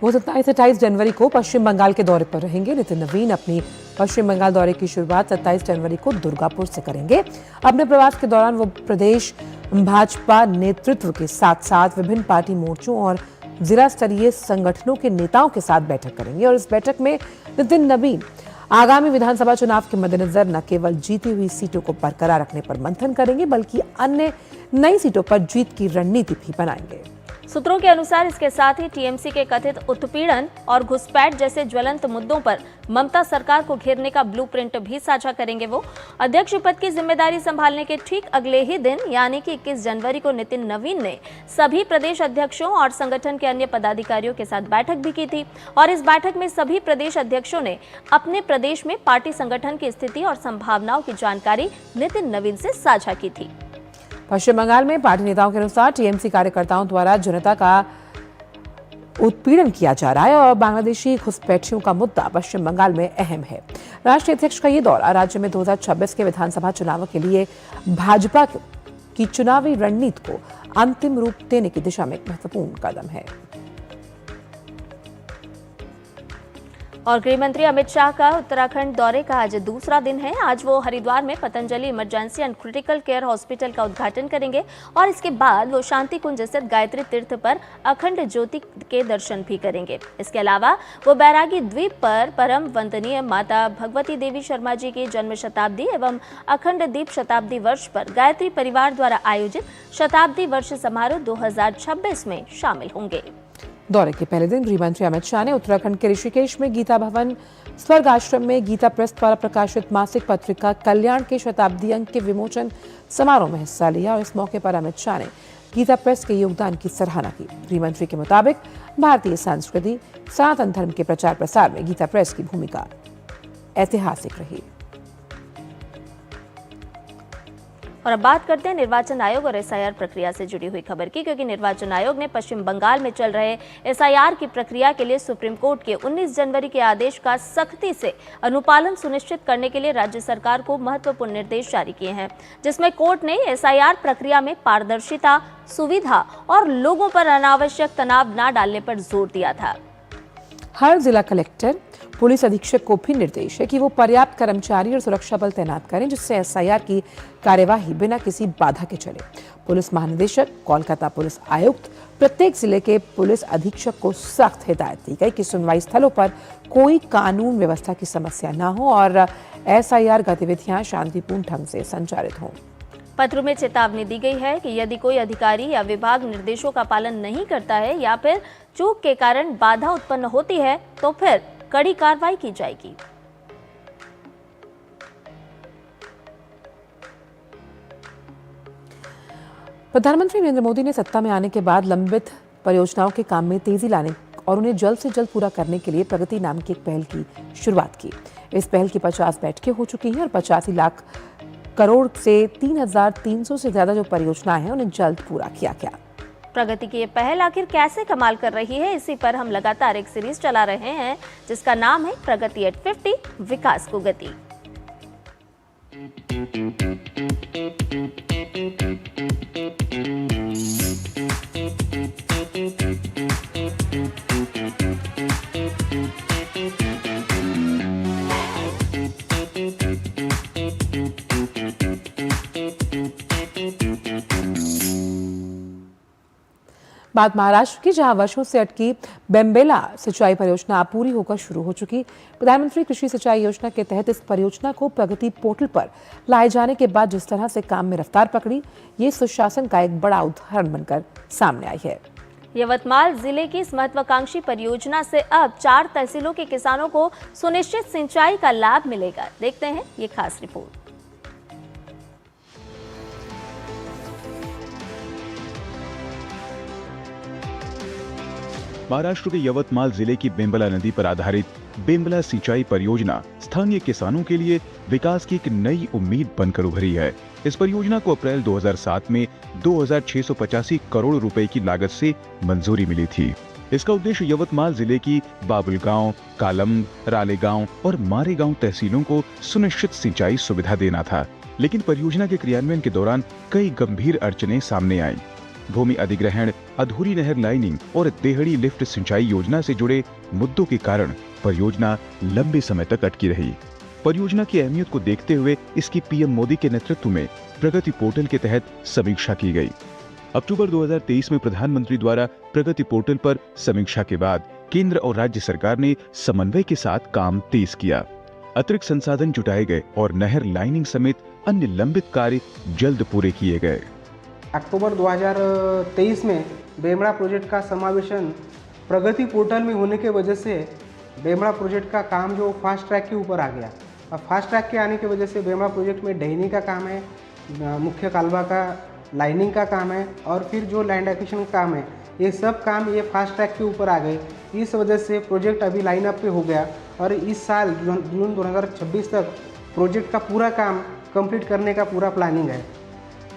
वो 27-28 जनवरी को पश्चिम बंगाल के दौरे पर रहेंगे। नितिन नवीन अपनी पश्चिम बंगाल दौरे की शुरुआत 27 जनवरी को दुर्गापुर से करेंगे। अपने प्रवास के दौरान वो प्रदेश भाजपा नेतृत्व के साथ साथ विभिन्न पार्टी मोर्चों और जिला स्तरीय संगठनों के नेताओं के साथ बैठक करेंगे और इस बैठक में नितिन नवीन आगामी विधानसभा चुनाव के मद्देनजर न केवल जीती हुई सीटों को बरकरार रखने पर मंथन करेंगे बल्कि अन्य नई सीटों पर जीत की रणनीति भी बनाएंगे। सूत्रों के अनुसार इसके साथ ही टीएमसी के कथित उत्पीड़न और घुसपैठ जैसे ज्वलंत मुद्दों पर ममता सरकार को घेरने का ब्लूप्रिंट भी साझा करेंगे। वो अध्यक्ष पद की जिम्मेदारी संभालने के ठीक अगले ही दिन यानी कि 21 जनवरी को नितिन नवीन ने सभी प्रदेश अध्यक्षों और संगठन के अन्य पदाधिकारियों के साथ बैठक भी की थी और इस बैठक में सभी प्रदेश अध्यक्षों ने अपने प्रदेश में पार्टी संगठन की स्थिति और संभावनाओं की जानकारी नितिन नवीन से साझा की थी। पश्चिम बंगाल में पार्टी नेताओं के अनुसार टीएमसी कार्यकर्ताओं द्वारा जनता का उत्पीड़न किया जा रहा है और बांग्लादेशी घुसपैठियों का मुद्दा पश्चिम बंगाल में अहम है। राष्ट्रीय अध्यक्ष का ये दौरा राज्य में 2026 के विधानसभा चुनावों के लिए भाजपा की चुनावी रणनीति को अंतिम रूप देने की दिशा में एक महत्वपूर्ण कदम है। और गृह मंत्री अमित शाह का उत्तराखंड दौरे का आज दूसरा दिन है। आज वो हरिद्वार में Patanjali emergency and critical care hospital का उद्घाटन करेंगे और इसके बाद वो शांति कुंज स्थित गायत्री तीर्थ पर अखंड ज्योति के दर्शन भी करेंगे। इसके अलावा वो बैरागी द्वीप पर परम वंदनीय माता भगवती देवी शर्मा जी की जन्म शताब्दी एवं अखंड दीप शताब्दी वर्ष पर गायत्री परिवार द्वारा आयोजित शताब्दी वर्ष समारोह 2026 में शामिल होंगे। दौरे के पहले दिन गृह मंत्री अमित शाह ने उत्तराखंड के ऋषिकेश में गीता भवन स्वर्ग आश्रम में गीता प्रेस द्वारा प्रकाशित मासिक पत्रिका कल्याण के शताब्दी अंक के विमोचन समारोह में हिस्सा लिया और इस मौके पर अमित शाह ने गीता प्रेस के योगदान की सराहना की। गृह मंत्री के मुताबिक भारतीय संस्कृति सनातन धर्म के प्रचार प्रसार में गीता प्रेस की भूमिका ऐतिहासिक रही। और अब बात करते हैं निर्वाचन आयोग और एसआईआर प्रक्रिया से जुड़ी हुई खबर की, क्योंकि निर्वाचन आयोग ने पश्चिम बंगाल में चल रहे एसआईआर की प्रक्रिया के लिए सुप्रीम कोर्ट के 19 जनवरी के आदेश का सख्ती से अनुपालन सुनिश्चित करने के लिए राज्य सरकार को महत्वपूर्ण निर्देश जारी किए हैं, जिसमें कोर्ट ने एसआईआर प्रक्रिया में पारदर्शिता, सुविधा और लोगों पर अनावश्यक तनाव न डालने पर जोर दिया था। हर जिला कलेक्टर, पुलिस अधीक्षक को भी निर्देश है कि वो पर्याप्त कर्मचारी और सुरक्षा बल तैनात करें, जिससे एसआईआर की कार्यवाही बिना किसी बाधा के चले। पुलिस महानिदेशक, कोलकाता पुलिस आयुक्त, प्रत्येक जिले के पुलिस अधीक्षक को सख्त हिदायत दी गई कि सुनवाई स्थलों पर कोई कानून व्यवस्था की समस्या न हो और एसआईआर गतिविधियां शांतिपूर्ण ढंग से संचालित हों। पत्र में चेतावनी दी गई है कि यदि कोई अधिकारी या विभाग निर्देशों का पालन नहीं करता है या फिर चूक के कारण बाधा उत्पन्न होती है तो फिर कड़ी कार्रवाई की जाएगी। प्रधानमंत्री नरेंद्र मोदी ने सत्ता में आने के बाद लंबित परियोजनाओं के काम में तेजी लाने और उन्हें जल्द से जल्द पूरा करने के लिए प्रगति नाम की एक पहल की शुरुआत की। इस पहल की 50 बैठकें हो चुकी हैं और 85 लाख करोड़ से 3,300 से ज्यादा जो परियोजनाएं हैं उन्हें जल्द पूरा किया गया। प्रगति की ये पहल आखिर कैसे कमाल कर रही है, इसी पर हम लगातार एक सीरीज चला रहे हैं जिसका नाम है प्रगति एट 50, विकास को गति। बात महाराष्ट्र की, जहां वर्षों से अटकी बेम्बेला सिंचाई परियोजना पूरी होकर शुरू हो चुकी। प्रधानमंत्री कृषि सिंचाई योजना के तहत इस परियोजना को प्रगति पोर्टल पर लाए जाने के बाद जिस तरह से काम में रफ्तार पकड़ी, ये सुशासन का एक बड़ा उदाहरण बनकर सामने आई है। यवतमाल जिले की इस महत्वाकांक्षी परियोजना से अब 4 तहसीलों के किसानों को सुनिश्चित सिंचाई का लाभ मिलेगा। देखते हैं ये खास रिपोर्ट। महाराष्ट्र के यवतमाल जिले की बेम्बला नदी पर आधारित बेम्बला सिंचाई परियोजना स्थानीय किसानों के लिए विकास की एक नई उम्मीद बनकर उभरी है। इस परियोजना को अप्रैल 2007 में 2,685 करोड़ रुपए की लागत से मंजूरी मिली थी। इसका उद्देश्य यवतमाल जिले की बाबुलगांव, कालम, रालेगांव और मारेगांव तहसीलों को सुनिश्चित सिंचाई सुविधा देना था, लेकिन परियोजना के क्रियान्वयन के दौरान कई गंभीर अड़चनें सामने आईं। भूमि अधिग्रहण, अधूरी नहर लाइनिंग और देहड़ी लिफ्ट सिंचाई योजना से जुड़े मुद्दों के कारण परियोजना लंबे समय तक अटकी रही। परियोजना की अहमियत को देखते हुए इसकी पीएम मोदी के नेतृत्व में प्रगति पोर्टल के तहत समीक्षा की गई। अक्टूबर 2023 में प्रधानमंत्री द्वारा प्रगति पोर्टल पर समीक्षा के बाद केंद्र और राज्य सरकार ने समन्वय के साथ काम तेज किया। अतिरिक्त संसाधन जुटाए गए और नहर लाइनिंग समेत अन्य लंबित कार्य जल्द पूरे किए गए। अक्टूबर 2023 में बेमड़ा प्रोजेक्ट का समावेशन प्रगति पोर्टल में होने के वजह से बेमड़ा प्रोजेक्ट का काम जो फास्ट ट्रैक के ऊपर आ गया। और फास्ट ट्रैक के आने की वजह से बेमड़ा प्रोजेक्ट में डहनी का काम है, मुख्य कालवा का लाइनिंग का काम है और फिर जो लैंड एक्विजिशन का काम है, ये सब काम ये फास्ट ट्रैक के ऊपर आ गए। इस वजह से प्रोजेक्ट अभी लाइन अप पे हो गया और इस साल जून 2026 तक प्रोजेक्ट का पूरा काम कंप्लीट करने का पूरा प्लानिंग है।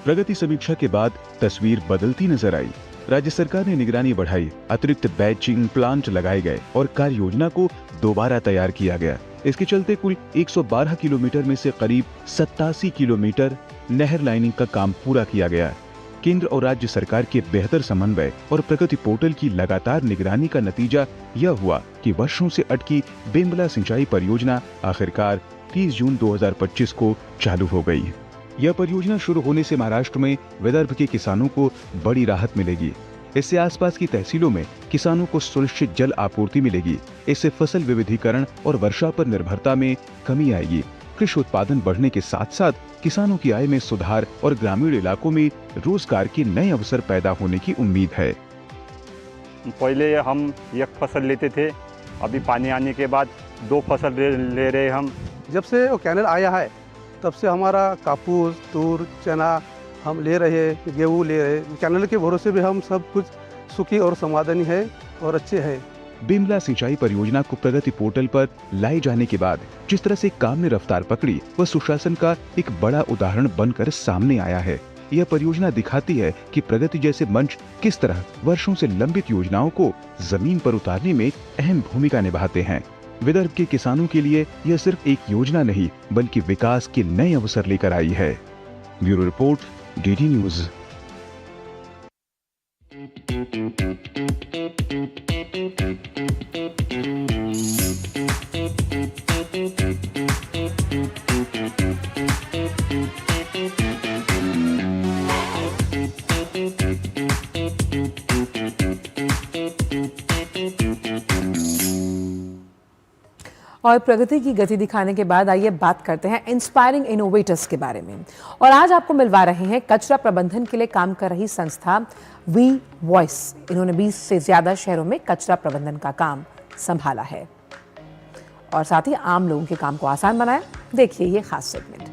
प्रगति समीक्षा के बाद तस्वीर बदलती नजर आई। राज्य सरकार ने निगरानी बढ़ाई, अतिरिक्त बैचिंग प्लांट लगाए गए और कार्य योजना को दोबारा तैयार किया गया। इसके चलते कुल 112 किलोमीटर में से करीब 87 किलोमीटर नहर लाइनिंग का काम पूरा किया गया। केंद्र और राज्य सरकार के बेहतर समन्वय और प्रगति पोर्टल की लगातार निगरानी का नतीजा यह हुआ कि वर्षों से अटकी बेम्बला सिंचाई परियोजना आखिरकार 30 जून 2025 को चालू हो गई। यह परियोजना शुरू होने से महाराष्ट्र में विदर्भ के किसानों को बड़ी राहत मिलेगी। इससे आसपास की तहसीलों में किसानों को सुनिश्चित जल आपूर्ति मिलेगी। इससे फसल विविधीकरण और वर्षा पर निर्भरता में कमी आएगी। कृषि उत्पादन बढ़ने के साथ साथ किसानों की आय में सुधार और ग्रामीण इलाकों में रोजगार के नए अवसर पैदा होने की उम्मीद है। पहले हम एक फसल लेते थे, अभी पानी आने के बाद 2 फसल ले रहे हम। जब से वो कैनल आया है तब से हमारा कापूस, तूर, चना हम ले रहे हैं, गेहूँ ले रहे हैं। कैनल के भरोसे भी हम सब कुछ सुखी और समाधानी है और अच्छे हैं। बिमला सिंचाई परियोजना को प्रगति पोर्टल पर लाए जाने के बाद जिस तरह से काम ने रफ्तार पकड़ी वह सुशासन का एक बड़ा उदाहरण बनकर सामने आया है। यह परियोजना दिखाती है कि प्रगति जैसे मंच किस तरह वर्षों से लंबित योजनाओं को जमीन पर उतारने में अहम भूमिका निभाते हैं। विदर्भ के किसानों के लिए यह सिर्फ एक योजना नहीं बल्कि विकास के नए अवसर लेकर आई है। Bureau report, DD news. और प्रगति की गति दिखाने के बाद आइए बात करते हैं इंस्पायरिंग इनोवेटर्स के बारे में। और आज आपको मिलवा रहे हैं कचरा प्रबंधन के लिए काम कर रही संस्था वी वॉइस। इन्होंने 20 से ज्यादा शहरों में कचरा प्रबंधन का काम संभाला है और साथ ही आम लोगों के काम को आसान बनाया। देखिए ये खास सेगमेंट।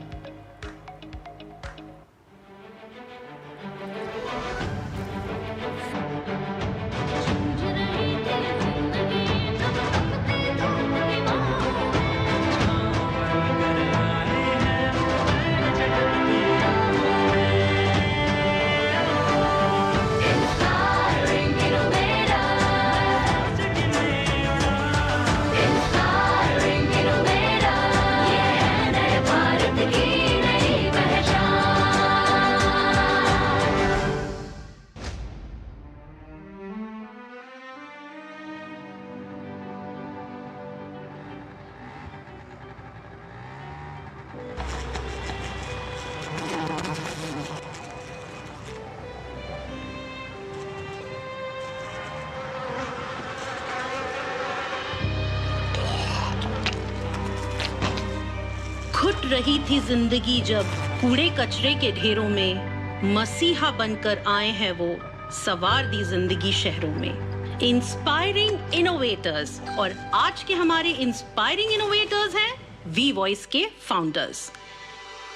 घुट रही थी जिंदगी जब कूड़े कचरे के ढेरों में, मसीहा बनकर आए हैं वो, सवार दी जिंदगी शहरों में। इंस्पायरिंग इनोवेटर्स, और आज के हमारे इंस्पायरिंग इनोवेटर्स हैं वी वॉइस के फाउंडर्स।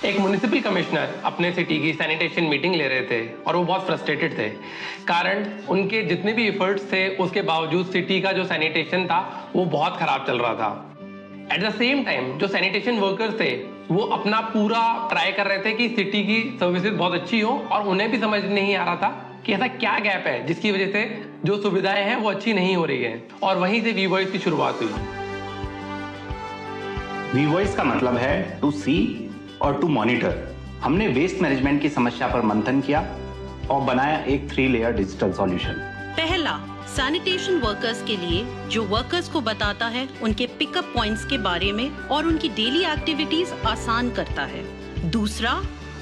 एक म्युनिसिपल कमिश्नर अपने सिटी की सैनिटेशन मीटिंग ले रहे थे और वो बहुत फ्रस्ट्रेटेड थे, कारण उनके जितने भी एफर्ट्स थे उसके बावजूद सिटी का जो सैनिटेशन था वो बहुत खराब चल रहा था। एट द सेम टाइम जो सैनिटेशन वर्कर्स थे वो अपना पूरा ट्राई कर रहे थे कि सिटी की सर्विसेज बहुत अच्छी हो, और उन्हें भी समझ नहीं आ रहा था कि ऐसा क्या गैप है जिसकी वजह से जो सुविधाएं हैं वो अच्छी नहीं हो रही हैं। और वहीं से वी वॉइस की शुरुआत हुई। वी वॉइस का मतलब है टू सी और टू मॉनिटर। हमने वेस्ट मैनेजमेंट की समस्या पर मंथन किया और बनाया एक 3 लेयर डिजिटल सॉल्यूशन। पहला, सैनिटेशन वर्कर्स के लिए जो वर्कर्स को बताता है उनके पिकअप पॉइंट्स के बारे में और उनकी डेली एक्टिविटीज आसान करता है। दूसरा,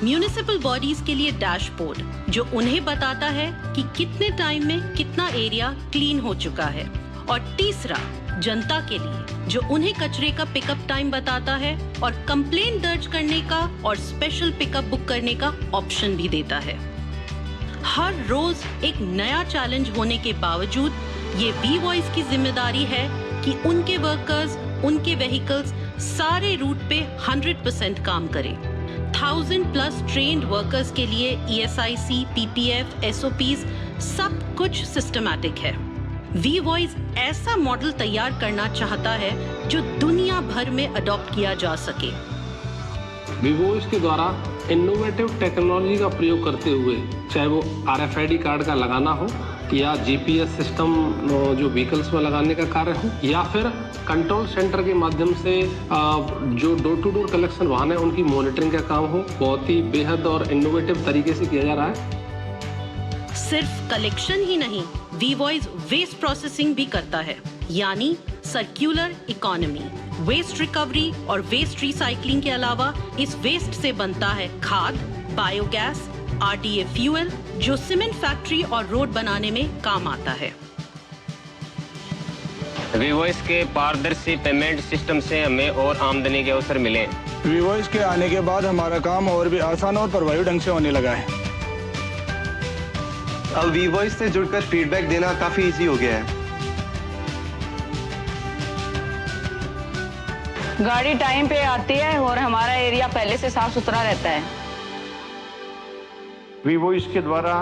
म्युनिसिपल बॉडीज के लिए डैशबोर्ड जो उन्हें बताता है कि कितने टाइम में कितना एरिया क्लीन हो चुका है। और तीसरा, जनता के लिए जो उन्हें कचरे का पिकअप टाइम बताता है और कंप्लेंट दर्ज करने का और स्पेशल पिकअप बुक करने का ऑप्शन भी देता है। हर रोज एक नया चैलेंज होने के बावजूद ये वी वॉइस की जिम्मेदारी है कि उनके वर्कर्स, उनके व्हीकल्स सारे रूट पे 100% काम करें। 1000+ ट्रेन्ड वर्कर्स के लिए ESIC, PPF, SOPs सब कुछ सिस्टमैटिक है। वी वॉइस ऐसा मॉडल तैयार करना चाहता है जो दुनिया भर में अडॉप्ट किया जा सके। वी वॉइस के द्वारा इनोवेटिव टेक्नोलॉजी का प्रयोग करते हुए, चाहे वो RFID कार्ड का लगाना हो या GPS सिस्टम जो व्हीकल्स में लगाने का कार्य हो, या फिर कंट्रोल सेंटर के माध्यम से जो डोर टू डोर कलेक्शन वाहन है उनकी मॉनिटरिंग का काम हो, बहुत ही बेहद और इनोवेटिव तरीके से किया जा रहा है। सिर्फ कलेक्शन ही नहीं, वी वॉइस वेस्ट प्रोसेसिंग भी करता है, यानी सर्क्यूलर इकोनॉमी। वेस्ट रिकवरी और वेस्ट रिसाइकलिंग के अलावा इस वेस्ट से बनता है खाद, बायोगैस, RDA फ्यूल जो सीमेंट फैक्ट्री और रोड बनाने में काम आता है। वी वॉइस के पारदर्शी पेमेंट सिस्टम से हमें और आमदनी के अवसर मिले। वी वॉइस के आने के बाद हमारा काम और भी आसान और प्रभावी ढंग से होने लगा है। अब वी वॉइस से जुड़कर फीडबैक देना काफी इजी हो गया है। गाड़ी टाइम पे आती है और हमारा एरिया पहले से साफ सुथरा रहता है। वीवॉइस के द्वारा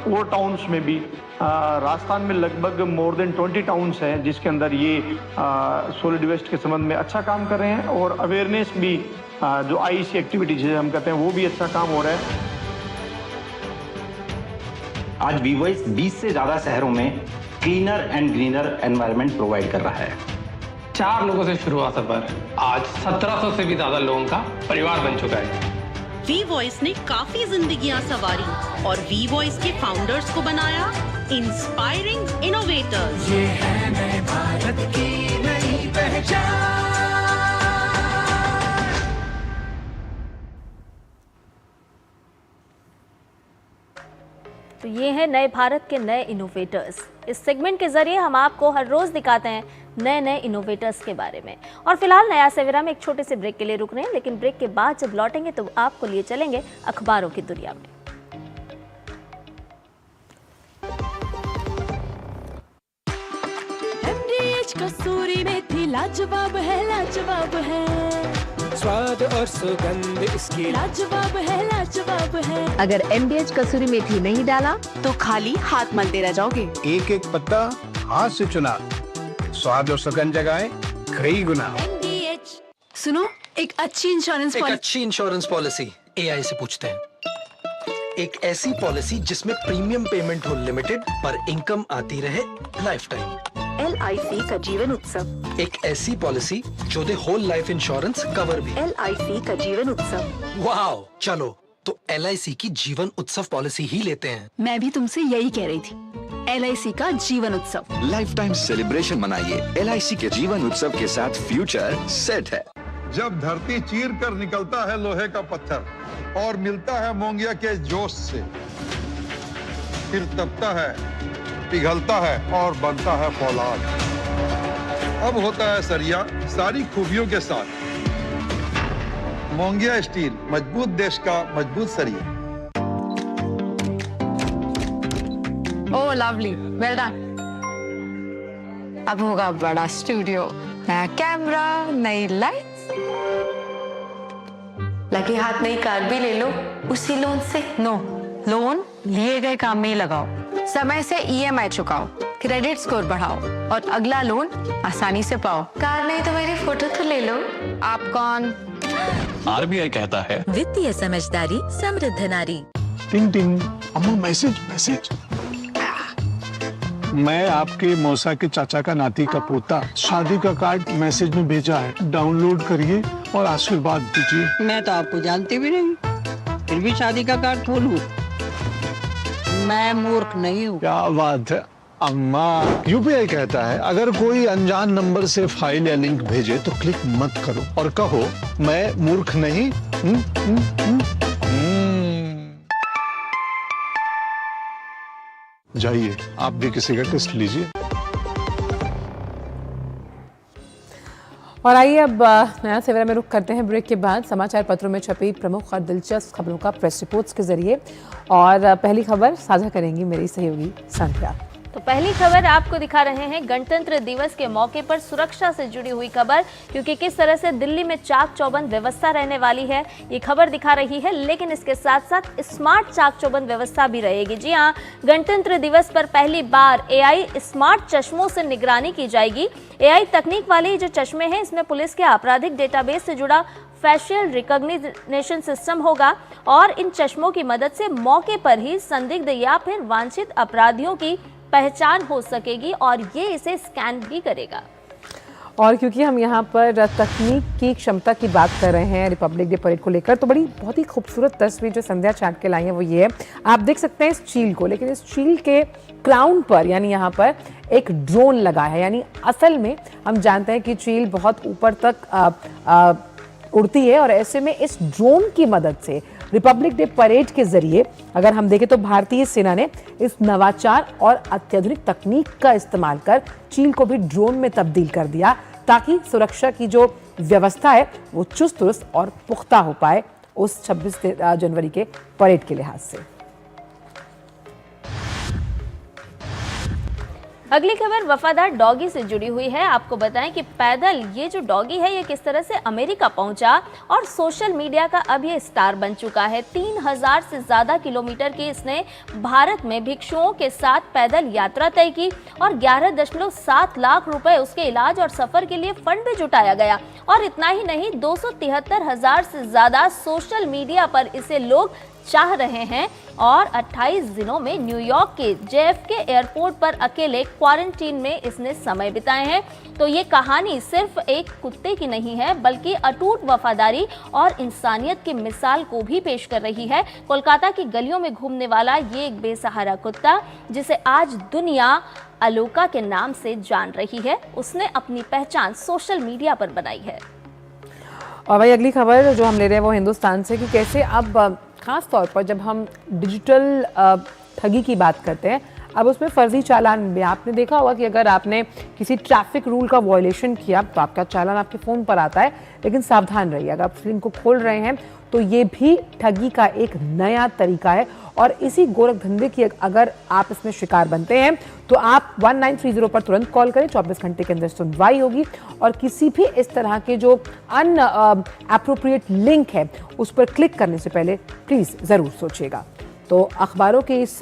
और टाउन्स में भी राजस्थान में लगभग मोर देन 20 टाउन्स हैं जिसके अंदर ये सॉलिड वेस्ट के संबंध में अच्छा काम कर रहे हैं और अवेयरनेस भी जो आईसी एक्टिविटीज हम कहते हैं वो भी अच्छा काम हो रहा है। आज वीवॉइस 20 से ज्यादा शहरों में cleaner and greener environment provide कर रहा है। 4 लोगों से शुरू हुआ सफर आज 1700 से भी ज्यादा लोगों का परिवार बन चुका है। वी वॉइस ने काफी जिंदगियां संवारी और वी वॉइस के फाउंडर्स को बनाया इंस्पायरिंग इनोवेटर्स। ये है नए भारत की नई पहचान। तो ये है नए भारत के नए इनोवेटर्स। इस सेगमेंट के जरिए हम आपको हर रोज दिखाते हैं नए नए इनोवेटर्स के बारे में। और फिलहाल नया सवेरा में एक छोटे से ब्रेक के लिए रुक रहे हैं, लेकिन ब्रेक के बाद जब लौटेंगे तो आपको लिए चलेंगे अखबारों की दुनिया में। MDH कसूरी मेथी लाजवाब है, लाजवाब है। स्वाद और सुगंध इसकी लाजवाब है, लाजवाब है। अगर MDH कसूरी मेथी नहीं डाला तो खाली हाथ मलते रह जाओगे। एक एक पत्ता हाथ से चुना, स्वाद और सुगंध जगाए कई गुना। MDH। सुनो, एक अच्छी इंश्योरेंस पॉलिसी AI से पूछते हैं। एक ऐसी पॉलिसी जिसमें प्रीमियम पेमेंट हो लिमिटेड पर इनकम आती रहे लाइफ टाइम। LIC का जीवन उत्सव। एक ऐसी पॉलिसी जो दे होल लाइफ इंश्योरेंस कवर भी। LIC का जीवन उत्सव। वाह, चलो तो LIC की जीवन उत्सव पॉलिसी ही लेते हैं। मैं भी तुमसे यही कह रही थी, LIC का जीवन उत्सव। लाइफ टाइम सेलिब्रेशन मनाइए LIC के जीवन उत्सव के साथ, फ्यूचर सेट है। जब धरती चीर कर निकलता है लोहे का पत्थर और मिलता है मोंगिया के जोश से, फिर तपता है, पिघलता है और बनता है फौलाद। अब होता है सरिया सारी खूबियों के साथ। मोंगिया स्टील, मजबूत देश का मजबूत सरिया। ओह लवली, वेल डन। अब होगा बड़ा स्टूडियो, नया कैमरा, नई लाइट्स। लगे हाथ नई कार भी ले लो उसी लोन से। नो, लोन लिए गए काम में ही लगाओ, समय से EMI चुकाओ, क्रेडिट स्कोर बढ़ाओ और अगला लोन आसानी से पाओ। कार नहीं तो मेरी फोटो तो ले लो। आप कौन? RBI कहता है वित्तीय समझदारी समृद्ध नारी। टिंग टिंग, अम्मा मैसेज। मैं आपके मौसा के चाचा का नाती का पोता, शादी का कार्ड मैसेज में भेजा है, डाउनलोड करिए और आशीर्वाद दीजिए। मैं तो आपको जानती भी नहीं, फिर भी शादी का कार्ड खोलूं? मैं मूर्ख नहीं हूँ। क्या बात है अम्मा। UPI कहता है अगर कोई अनजान नंबर से फाइल या लिंक भेजे तो क्लिक मत करो और कहो मैं मूर्ख नहीं। जाइए, आप भी किसी का टेस्ट लीजिए। और आइए अब नया सवेरा में रुख करते हैं ब्रेक के बाद समाचार पत्रों में छपी प्रमुख और दिलचस्प खबरों का प्रेस रिपोर्ट्स के जरिए। और पहली खबर साझा करेंगी मेरी सहयोगी संध्या। तो पहली खबर आपको दिखा रहे हैं गणतंत्र दिवस के मौके पर सुरक्षा से जुड़ी हुई खबर, क्योंकि किस तरह से दिल्ली में चाक चौबंद व्यवस्था रहने वाली है ये खबर दिखा रही है। लेकिन इसके साथ साथ स्मार्ट चाक चौबंद व्यवस्था भी रहेगी। जी हाँ, गणतंत्र दिवस पर पहली बार AI स्मार्ट चश्मों से निगरानी की जाएगी। AI तकनीक वाले जो चश्मे हैं इसमें पुलिस के आपराधिक डेटाबेस से जुड़ा फेशियल रिकॉग्निशन सिस्टम होगा और इन चश्मों की मदद से मौके पर ही संदिग्ध या फिर वांछित अपराधियों की पहचान हो सकेगी और ये इसे स्कैन भी करेगा। और क्योंकि हम यहाँ पर तकनीक की क्षमता की बात कर रहे हैं रिपब्लिक डे परेड को लेकर, तो बहुत ही खूबसूरत तस्वीर जो संध्या छाट के लाई है वो ये है। आप देख सकते हैं इस चील को, लेकिन इस चील के क्राउन पर यानी यहाँ पर एक ड्रोन लगा है। यानी असल में हम जानते हैं कि चील बहुत ऊपर तक उड़ती है और ऐसे में इस ड्रोन की मदद से रिपब्लिक डे परेड के जरिए अगर हम देखें तो भारतीय सेना ने इस नवाचार और अत्याधुनिक तकनीक का इस्तेमाल कर चील को भी ड्रोन में तब्दील कर दिया ताकि सुरक्षा की जो व्यवस्था है वो चुस्त दुरुस्त और पुख्ता हो पाए उस 26 जनवरी के परेड के लिहाज से। अगली खबर वफादार डॉगी से जुड़ी हुई है। आपको बताएं कि पैदल ये जो डॉगी है ये किस तरह से अमेरिका पहुंचा और सोशल मीडिया का अब ये स्टार बन चुका है। 3000 से ज्यादा किलोमीटर की इसने भारत में भिक्षुओं के साथ पैदल यात्रा तय की और 11.7 लाख रुपए उसके इलाज और सफर के लिए फंड भी जुटाया गया। और इतना ही नहीं, 273,000 से ज्यादा सोशल मीडिया पर इसे लोग चाह रहे हैं और 28 दिनों में न्यूयॉर्क के JFK एयरपोर्ट पर अकेले क्वारंटीन में इसने समय बिताए हैं। तो ये कहानी सिर्फ एक कुत्ते की नहीं है बल्कि अटूट वफादारी और इंसानियत की मिसाल को भी पेश कर रही है। कोलकाता की गलियों में घूमने वाला ये एक बेसहारा कुत्ता जिसे आज दुनिया अलोका के नाम से जान रही है, उसने अपनी पहचान सोशल मीडिया पर बनाई है। और भाई अगली खबर जो हम ले रहे हैं वो हिंदुस्तान से कि कैसे अब खास तौर पर जब हम डिजिटल ठगी की बात करते हैं, अब उसमें फर्जी चालान भी आपने देखा होगा कि अगर आपने किसी ट्रैफिक रूल का वायलेशन किया तो आपका चालान आपके फ़ोन पर आता है। लेकिन सावधान रहिए, अगर आप लिंक को खोल रहे हैं तो ये भी ठगी का एक नया तरीका है और इसी गोरख धंधे की अगर आप इसमें शिकार बनते हैं तो आप 1930 पर तुरंत कॉल करें। 24 घंटे के अंदर सुनवाई होगी और किसी भी इस तरह के जो अनएप्रोप्रिएट लिंक है उस पर क्लिक करने से पहले प्लीज़ ज़रूर सोचिएगा। तो अखबारों की इस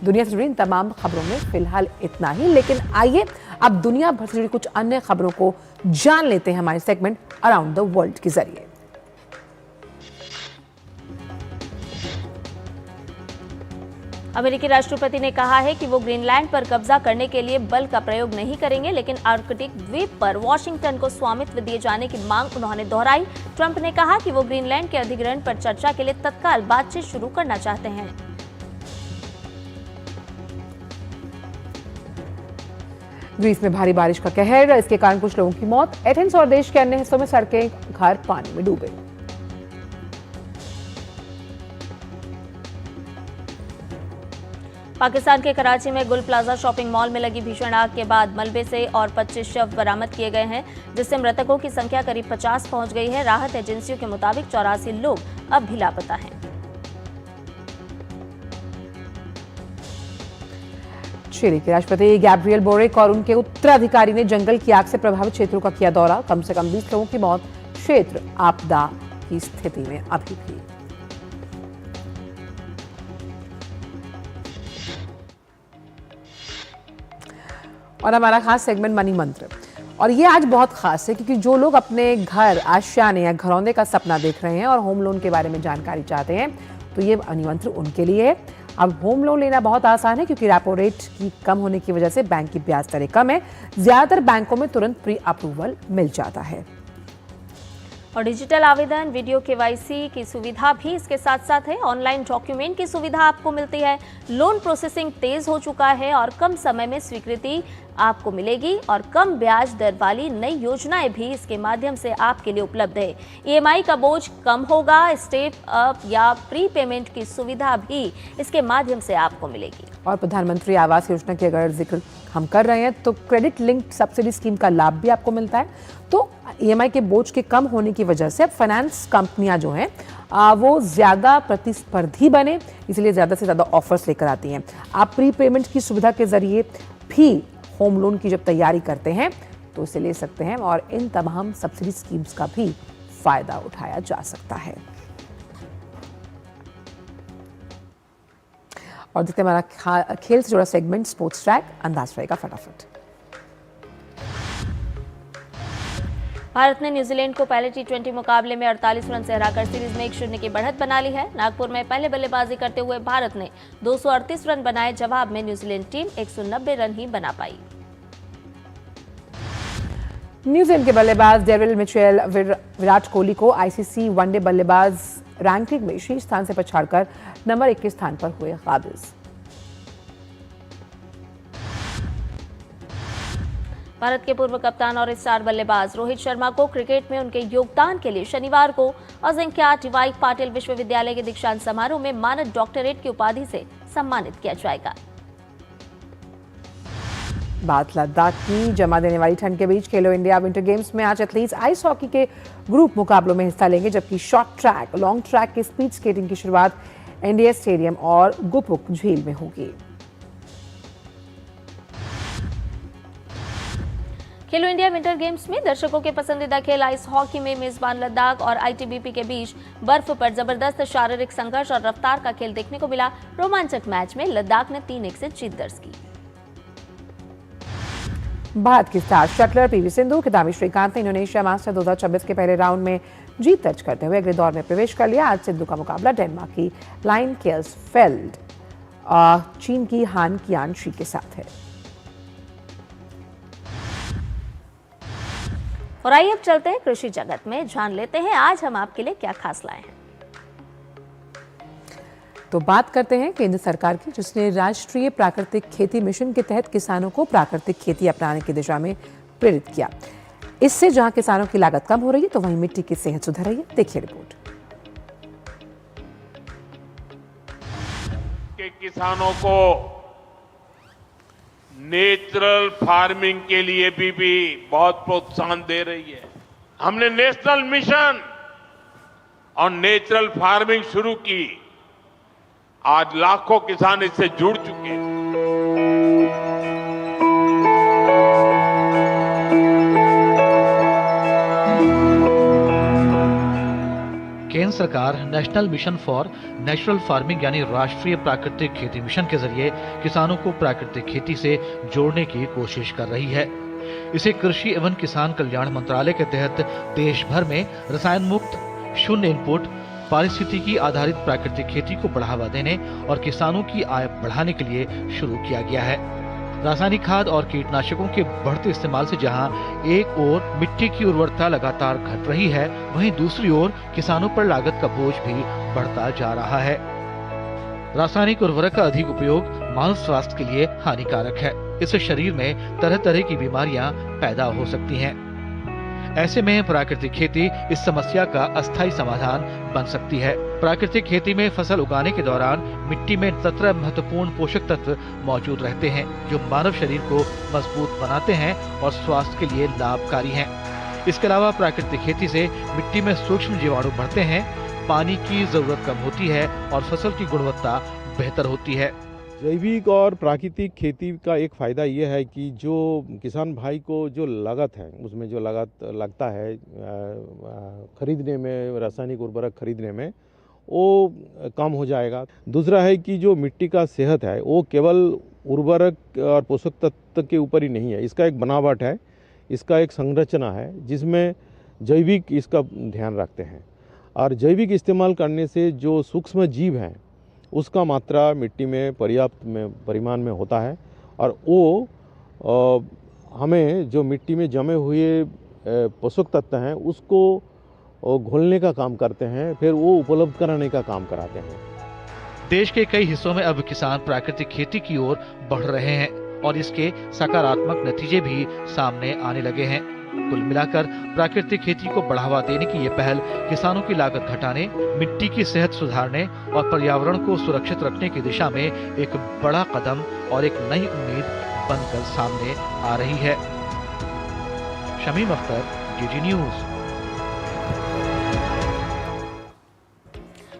दुनिया से जुड़ी तमाम खबरों में फिलहाल इतना ही, लेकिन आइए अब दुनिया भर से जुड़ी कुछ अन्य खबरों को जान लेते हैं हमारे सेगमेंट अराउंड द वर्ल्ड के जरिए। अमेरिकी राष्ट्रपति ने कहा है कि वो ग्रीनलैंड पर कब्जा करने के लिए बल का प्रयोग नहीं करेंगे, लेकिन आर्कटिक द्वीप पर वॉशिंगटन को स्वामित्व दिए जाने की मांग उन्होंने दोहराई। ट्रंप ने कहा कि वो ग्रीनलैंड के अधिग्रहण पर चर्चा के लिए तत्काल बातचीत शुरू करना चाहते हैं। ग्रीस में भारी बारिश का कहर, इसके कारण कुछ लोगों की मौत। एथेंस और देश के अन्य हिस्सों में सड़कें, घर पानी में डूबे। पाकिस्तान के कराची में गुल प्लाजा शॉपिंग मॉल में लगी भीषण आग के बाद मलबे से और 25 शव बरामद किए गए हैं, जिससे मृतकों की संख्या करीब 50 पहुंच गई है। राहत एजेंसियों के मुताबिक 84 लोग अब भी लापता हैं। चिली के राष्ट्रपति गैब्रियल बोरेक और उनके उत्तराधिकारी ने जंगल की आग से प्रभावित क्षेत्रों का किया दौरा। कम से कम 20 लोगों की मौत, क्षेत्र आपदा की स्थिति में अभी भी। और हमारा खास सेगमेंट मनी मंत्र, और ये आज बहुत खास है क्योंकि जो लोग अपने घर, आशियाने या घरौंदे का सपना देख रहे हैं और होम लोन के बारे में जानकारी चाहते हैं तो ये मनी मंत्र उनके लिए है। अब होम लोन लेना बहुत आसान है क्योंकि रेपो रेट की कम होने की वजह से बैंक की ब्याज दरें कम है। ज्यादातर बैंकों में तुरंत प्री अप्रूवल मिल जाता है और डिजिटल आवेदन, वीडियो KYC की सुविधा भी इसके साथ साथ है। ऑनलाइन डॉक्यूमेंट की सुविधा आपको मिलती है। लोन प्रोसेसिंग तेज हो चुका है और कम समय में स्वीकृति आपको मिलेगी और कम ब्याज दर वाली नई योजनाएं भी इसके माध्यम से आपके लिए उपलब्ध है। EMI का बोझ कम होगा। स्टेप अप या प्री पेमेंट की सुविधा भी इसके माध्यम से आपको मिलेगी। और प्रधानमंत्री आवास योजना की अगर जिक्र हम कर रहे हैं तो क्रेडिट लिंक्ड सब्सिडी स्कीम का लाभ भी आपको मिलता है। तो EMI के बोझ के कम होने की वजह से अब फाइनेंस कंपनियां जो हैं वो ज़्यादा प्रतिस्पर्धी बने, इसलिए ज़्यादा से ज़्यादा ऑफर्स लेकर आती हैं। आप प्री पेमेंट की सुविधा के जरिए भी होम लोन की जब तैयारी करते हैं तो इसे ले सकते हैं और इन तमाम सब्सिडी स्कीम्स का भी फायदा उठाया जा सकता है। और देखते हमारा खेल से जुड़ा सेगमेंट स्पोर्ट्स ट्रैक, अंदाज रहेगा फटाफट। भारत ने न्यूजीलैंड को पहले T20 मुकाबले में 48 रन से हराकर सीरीज में 1-0 की बढ़त बना ली है। नागपुर में पहले बल्लेबाजी करते हुए भारत ने 238 रन बनाए। जवाब में न्यूजीलैंड टीम 190 रन ही बना पाई। न्यूजीलैंड के बल्लेबाज डेरिल मिचेल विराट कोहली को ICC वनडे बल्लेबाज रैंकिंग में शीर्ष स्थान से पछाड़कर नंबर 1 के स्थान पर हुए काबिज। भारत के पूर्व कप्तान और स्टार बल्लेबाज रोहित शर्मा को क्रिकेट में उनके योगदान के लिए शनिवार को अजिंक्य टिवाई पाटिल विश्वविद्यालय के दीक्षांत समारोह में मानद डॉक्टरेट की उपाधि से सम्मानित किया जाएगा। बात लद्दाख की, जमा देने वाली ठंड के बीच खेलो इंडिया विंटर गेम्स में आज एथलीट्स आइस हॉकी के ग्रुप मुकाबलों में हिस्सा लेंगे, जबकि शॉर्ट ट्रैक, लॉन्ग ट्रैक की स्पीड स्केटिंग की शुरुआत NDS स्टेडियम और गुपुक झील में होगी। खेलो इंडिया विंटर गेम्स में दर्शकों के पसंदीदा खेल आइस हॉकी में मेजबान लद्दाख और आईटीबीपी के बीच बर्फ पर जबरदस्त शारीरिक संघर्ष और रफ्तार का खेल देखने को मिला। रोमांचक मैच में लद्दाख ने 3-1 से जीत दर्ज की। भारत की स्टार शटलर पीवी सिंधु किदाम्बी श्रीकांत ने इंडोनेशिया मास्टर 2026 के पहले राउंड में जीत दर्ज करते हुए अगले दौर में प्रवेश कर लिया। आज सिंधु का मुकाबला डेनमार्क की लाइन केल्सफेल्ड चीन की हान कियानशी के साथ है। और आइए अब चलते हैं कृषि जगत में, जान लेते हैं आज हम आपके लिए क्या खास लाए हैं। तो बात करते हैं केंद्र सरकार की, जिसने राष्ट्रीय प्राकृतिक खेती मिशन के तहत किसानों को प्राकृतिक खेती अपनाने की दिशा में प्रेरित किया। इससे जहां किसानों की लागत कम हो रही है तो वहीं मिट्टी की सेहत सुधर रही है। देखिए रिपोर्ट। के किसानों को नेचुरल फार्मिंग के लिए भी बहुत प्रोत्साहन दे रही है। हमने नेशनल मिशन और नेचुरल फार्मिंग शुरू की। आज लाखों किसान इससे जुड़ चुके हैं। केंद्र सरकार national mission for natural farming यानी राष्ट्रीय प्राकृतिक खेती मिशन के जरिए किसानों को प्राकृतिक खेती से जोड़ने की कोशिश कर रही है। इसे कृषि एवं किसान कल्याण मंत्रालय के तहत देश भर में रसायन मुक्त, शून्य इनपुट, पारिस्थितिकी आधारित प्राकृतिक खेती को बढ़ावा देने और किसानों की आय बढ़ाने के लिए शुरू किया गया है। रासायनिक खाद और कीटनाशकों के बढ़ते इस्तेमाल से जहां एक ओर मिट्टी की उर्वरता लगातार घट रही है, वहीं दूसरी ओर किसानों पर लागत का बोझ भी बढ़ता जा रहा है। रासायनिक उर्वरक का अधिक उपयोग मानव स्वास्थ्य के लिए हानिकारक है। इससे शरीर में तरह तरह की बीमारियां पैदा हो सकती हैं। ऐसे में प्राकृतिक खेती इस समस्या का अस्थायी समाधान बन सकती है। प्राकृतिक खेती में फसल उगाने के दौरान मिट्टी में 17 महत्वपूर्ण पोषक तत्व मौजूद रहते हैं, जो मानव शरीर को मजबूत बनाते हैं और स्वास्थ्य के लिए लाभकारी हैं। इसके अलावा प्राकृतिक खेती से मिट्टी में सूक्ष्म जीवाणु बढ़ते हैं, पानी की जरूरत कम होती है और फसल की गुणवत्ता बेहतर होती है। जैविक और प्राकृतिक खेती का एक फ़ायदा ये है कि जो किसान भाई को जो लागत है, उसमें जो लागत लगता है खरीदने में, रासायनिक उर्वरक खरीदने में, वो कम हो जाएगा। दूसरा है कि जो मिट्टी का सेहत है वो केवल उर्वरक और पोषक तत्व के ऊपर ही नहीं है, इसका एक बनावट है, इसका एक संरचना है जिसमें जैविक इसका ध्यान रखते हैं। और जैविक इस्तेमाल करने से जो सूक्ष्म जीव हैं उसका मात्रा मिट्टी में पर्याप्त में परिमाण में होता है और वो हमें जो मिट्टी में जमे हुए पोषक तत्व हैं उसको घोलने का काम करते हैं, फिर वो उपलब्ध कराने का काम कराते हैं। देश के कई हिस्सों में अब किसान प्राकृतिक खेती की ओर बढ़ रहे हैं और इसके सकारात्मक नतीजे भी सामने आने लगे हैं। कुल मिलाकर प्राकृतिक खेती को बढ़ावा देने की ये पहल किसानों की लागत घटाने, मिट्टी की सेहत सुधारने और पर्यावरण को सुरक्षित रखने की दिशा में एक बड़ा कदम और एक नई उम्मीद बनकर सामने आ रही है। शमीम अख्तर, जीजी न्यूज।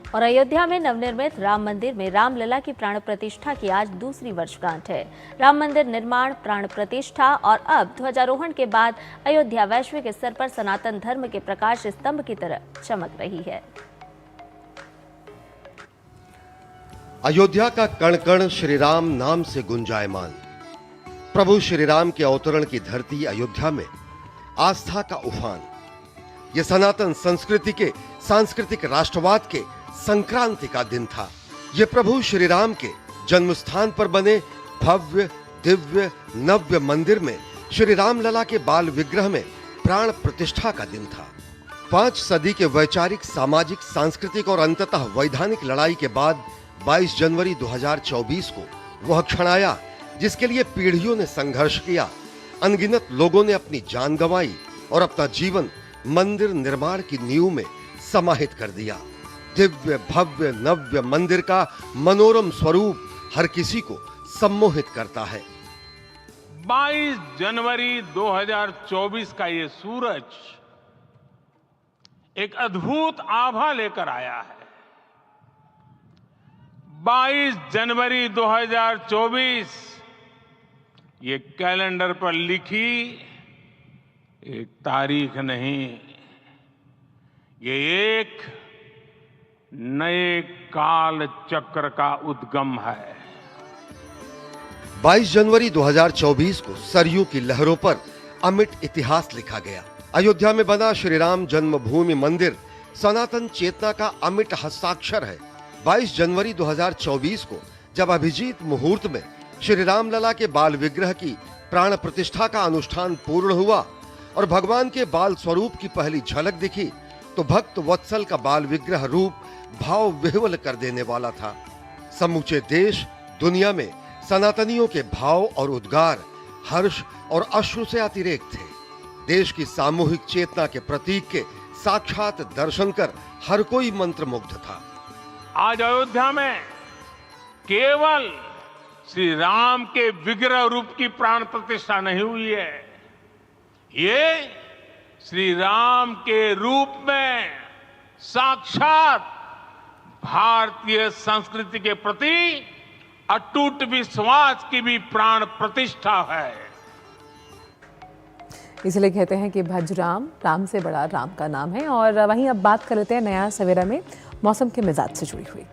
और अयोध्या में नवनिर्मित राम मंदिर में रामलला की प्राण प्रतिष्ठा की आज दूसरी वर्षगांठ है। राम मंदिर निर्माण, प्राण प्रतिष्ठा और अब ध्वजारोहण के बाद अयोध्या वैश्विक स्तर पर सनातन धर्म के प्रकाश स्तंभ की तरह चमक रही है। अयोध्या का कण कण श्री राम नाम से गुंजायमान। प्रभु श्री राम के अवतरण की धरती अयोध्या में आस्था का उफान। यह सनातन संस्कृति के सांस्कृतिक राष्ट्रवाद के संक्रांति का दिन था। यह प्रभु श्री राम के जन्म स्थान पर बने भव्य दिव्य नव्य मंदिर में श्री राम लला के बाल विग्रह में प्राण प्रतिष्ठा का दिन था। 5 सदी के वैचारिक, सामाजिक, सांस्कृतिक और अंततः वैधानिक लड़ाई के बाद 22 जनवरी 2024 को वह क्षण आया जिसके लिए पीढ़ियों ने संघर्ष किया, अनगिनत लोगों ने अपनी जान गंवाई और अपना जीवन मंदिर निर्माण की नींव में समाहित कर दिया। दिव्य भव्य नव्य मंदिर का मनोरम स्वरूप हर किसी को सम्मोहित करता है। 22 जनवरी 2024 का ये सूरज एक अद्भुत आभा लेकर आया है। 22 जनवरी 2024 ये कैलेंडर पर लिखी एक तारीख नहीं, ये एक नए काल चक्र का उद्गम है। 22 जनवरी 2024 को सरयू की लहरों पर अमिट इतिहास लिखा गया। अयोध्या में बना श्री राम जन्मभूमि मंदिर सनातन चेतना का अमिट हस्ताक्षर है। 22 जनवरी 2024 को जब अभिजीत मुहूर्त में श्री राम लला के बाल विग्रह की प्राण प्रतिष्ठा का अनुष्ठान पूर्ण हुआ और भगवान के बाल स्वरूप की पहली झलक दिखी, तो भक्त वत्सल का बाल विग्रह रूप भाव विह्वल कर देने वाला था। समूचे देश दुनिया में सनातनियों के भाव और उद्गार हर्ष और अश्रु से अतिरेक थे। देश की सामूहिक चेतना के प्रतीक के साक्षात दर्शन कर हर कोई मंत्रमुग्ध था। आज अयोध्या में केवल श्री राम के विग्रह रूप की प्राण प्रतिष्ठा नहीं हुई है, ये श्री राम के रूप में साक्षात भारतीय संस्कृति के प्रति अटूट विश्वास की भी प्राण प्रतिष्ठा है। इसलिए कहते हैं कि भज राम, राम से बड़ा राम का नाम है। और वहीं अब बात कर लेते हैं नया सवेरा में मौसम के मिजाज से जुड़ी हुई।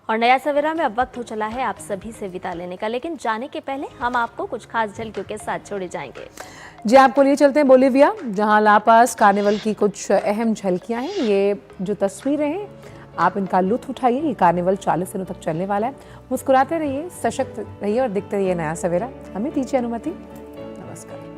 और नया सवेरा में अब वक्त हो चला है आप सभी से विदा लेने का, लेकिन जाने के पहले हम आपको कुछ खास झलकियों के साथ छोड़े जाएंगे। जी आपको लिए चलते हैं बोलीविया, जहां लापास कार्निवल की कुछ अहम झलकियां हैं। ये जो तस्वीरें हैं आप इनका लुत्फ उठाइए। ये कार्निवल 40 दिनों तक चलने वाला है। मुस्कुराते रहिए, सशक्त रहिए और दिखते रहिए नया सवेरा। हमें दीजिए अनुमति। नमस्कार।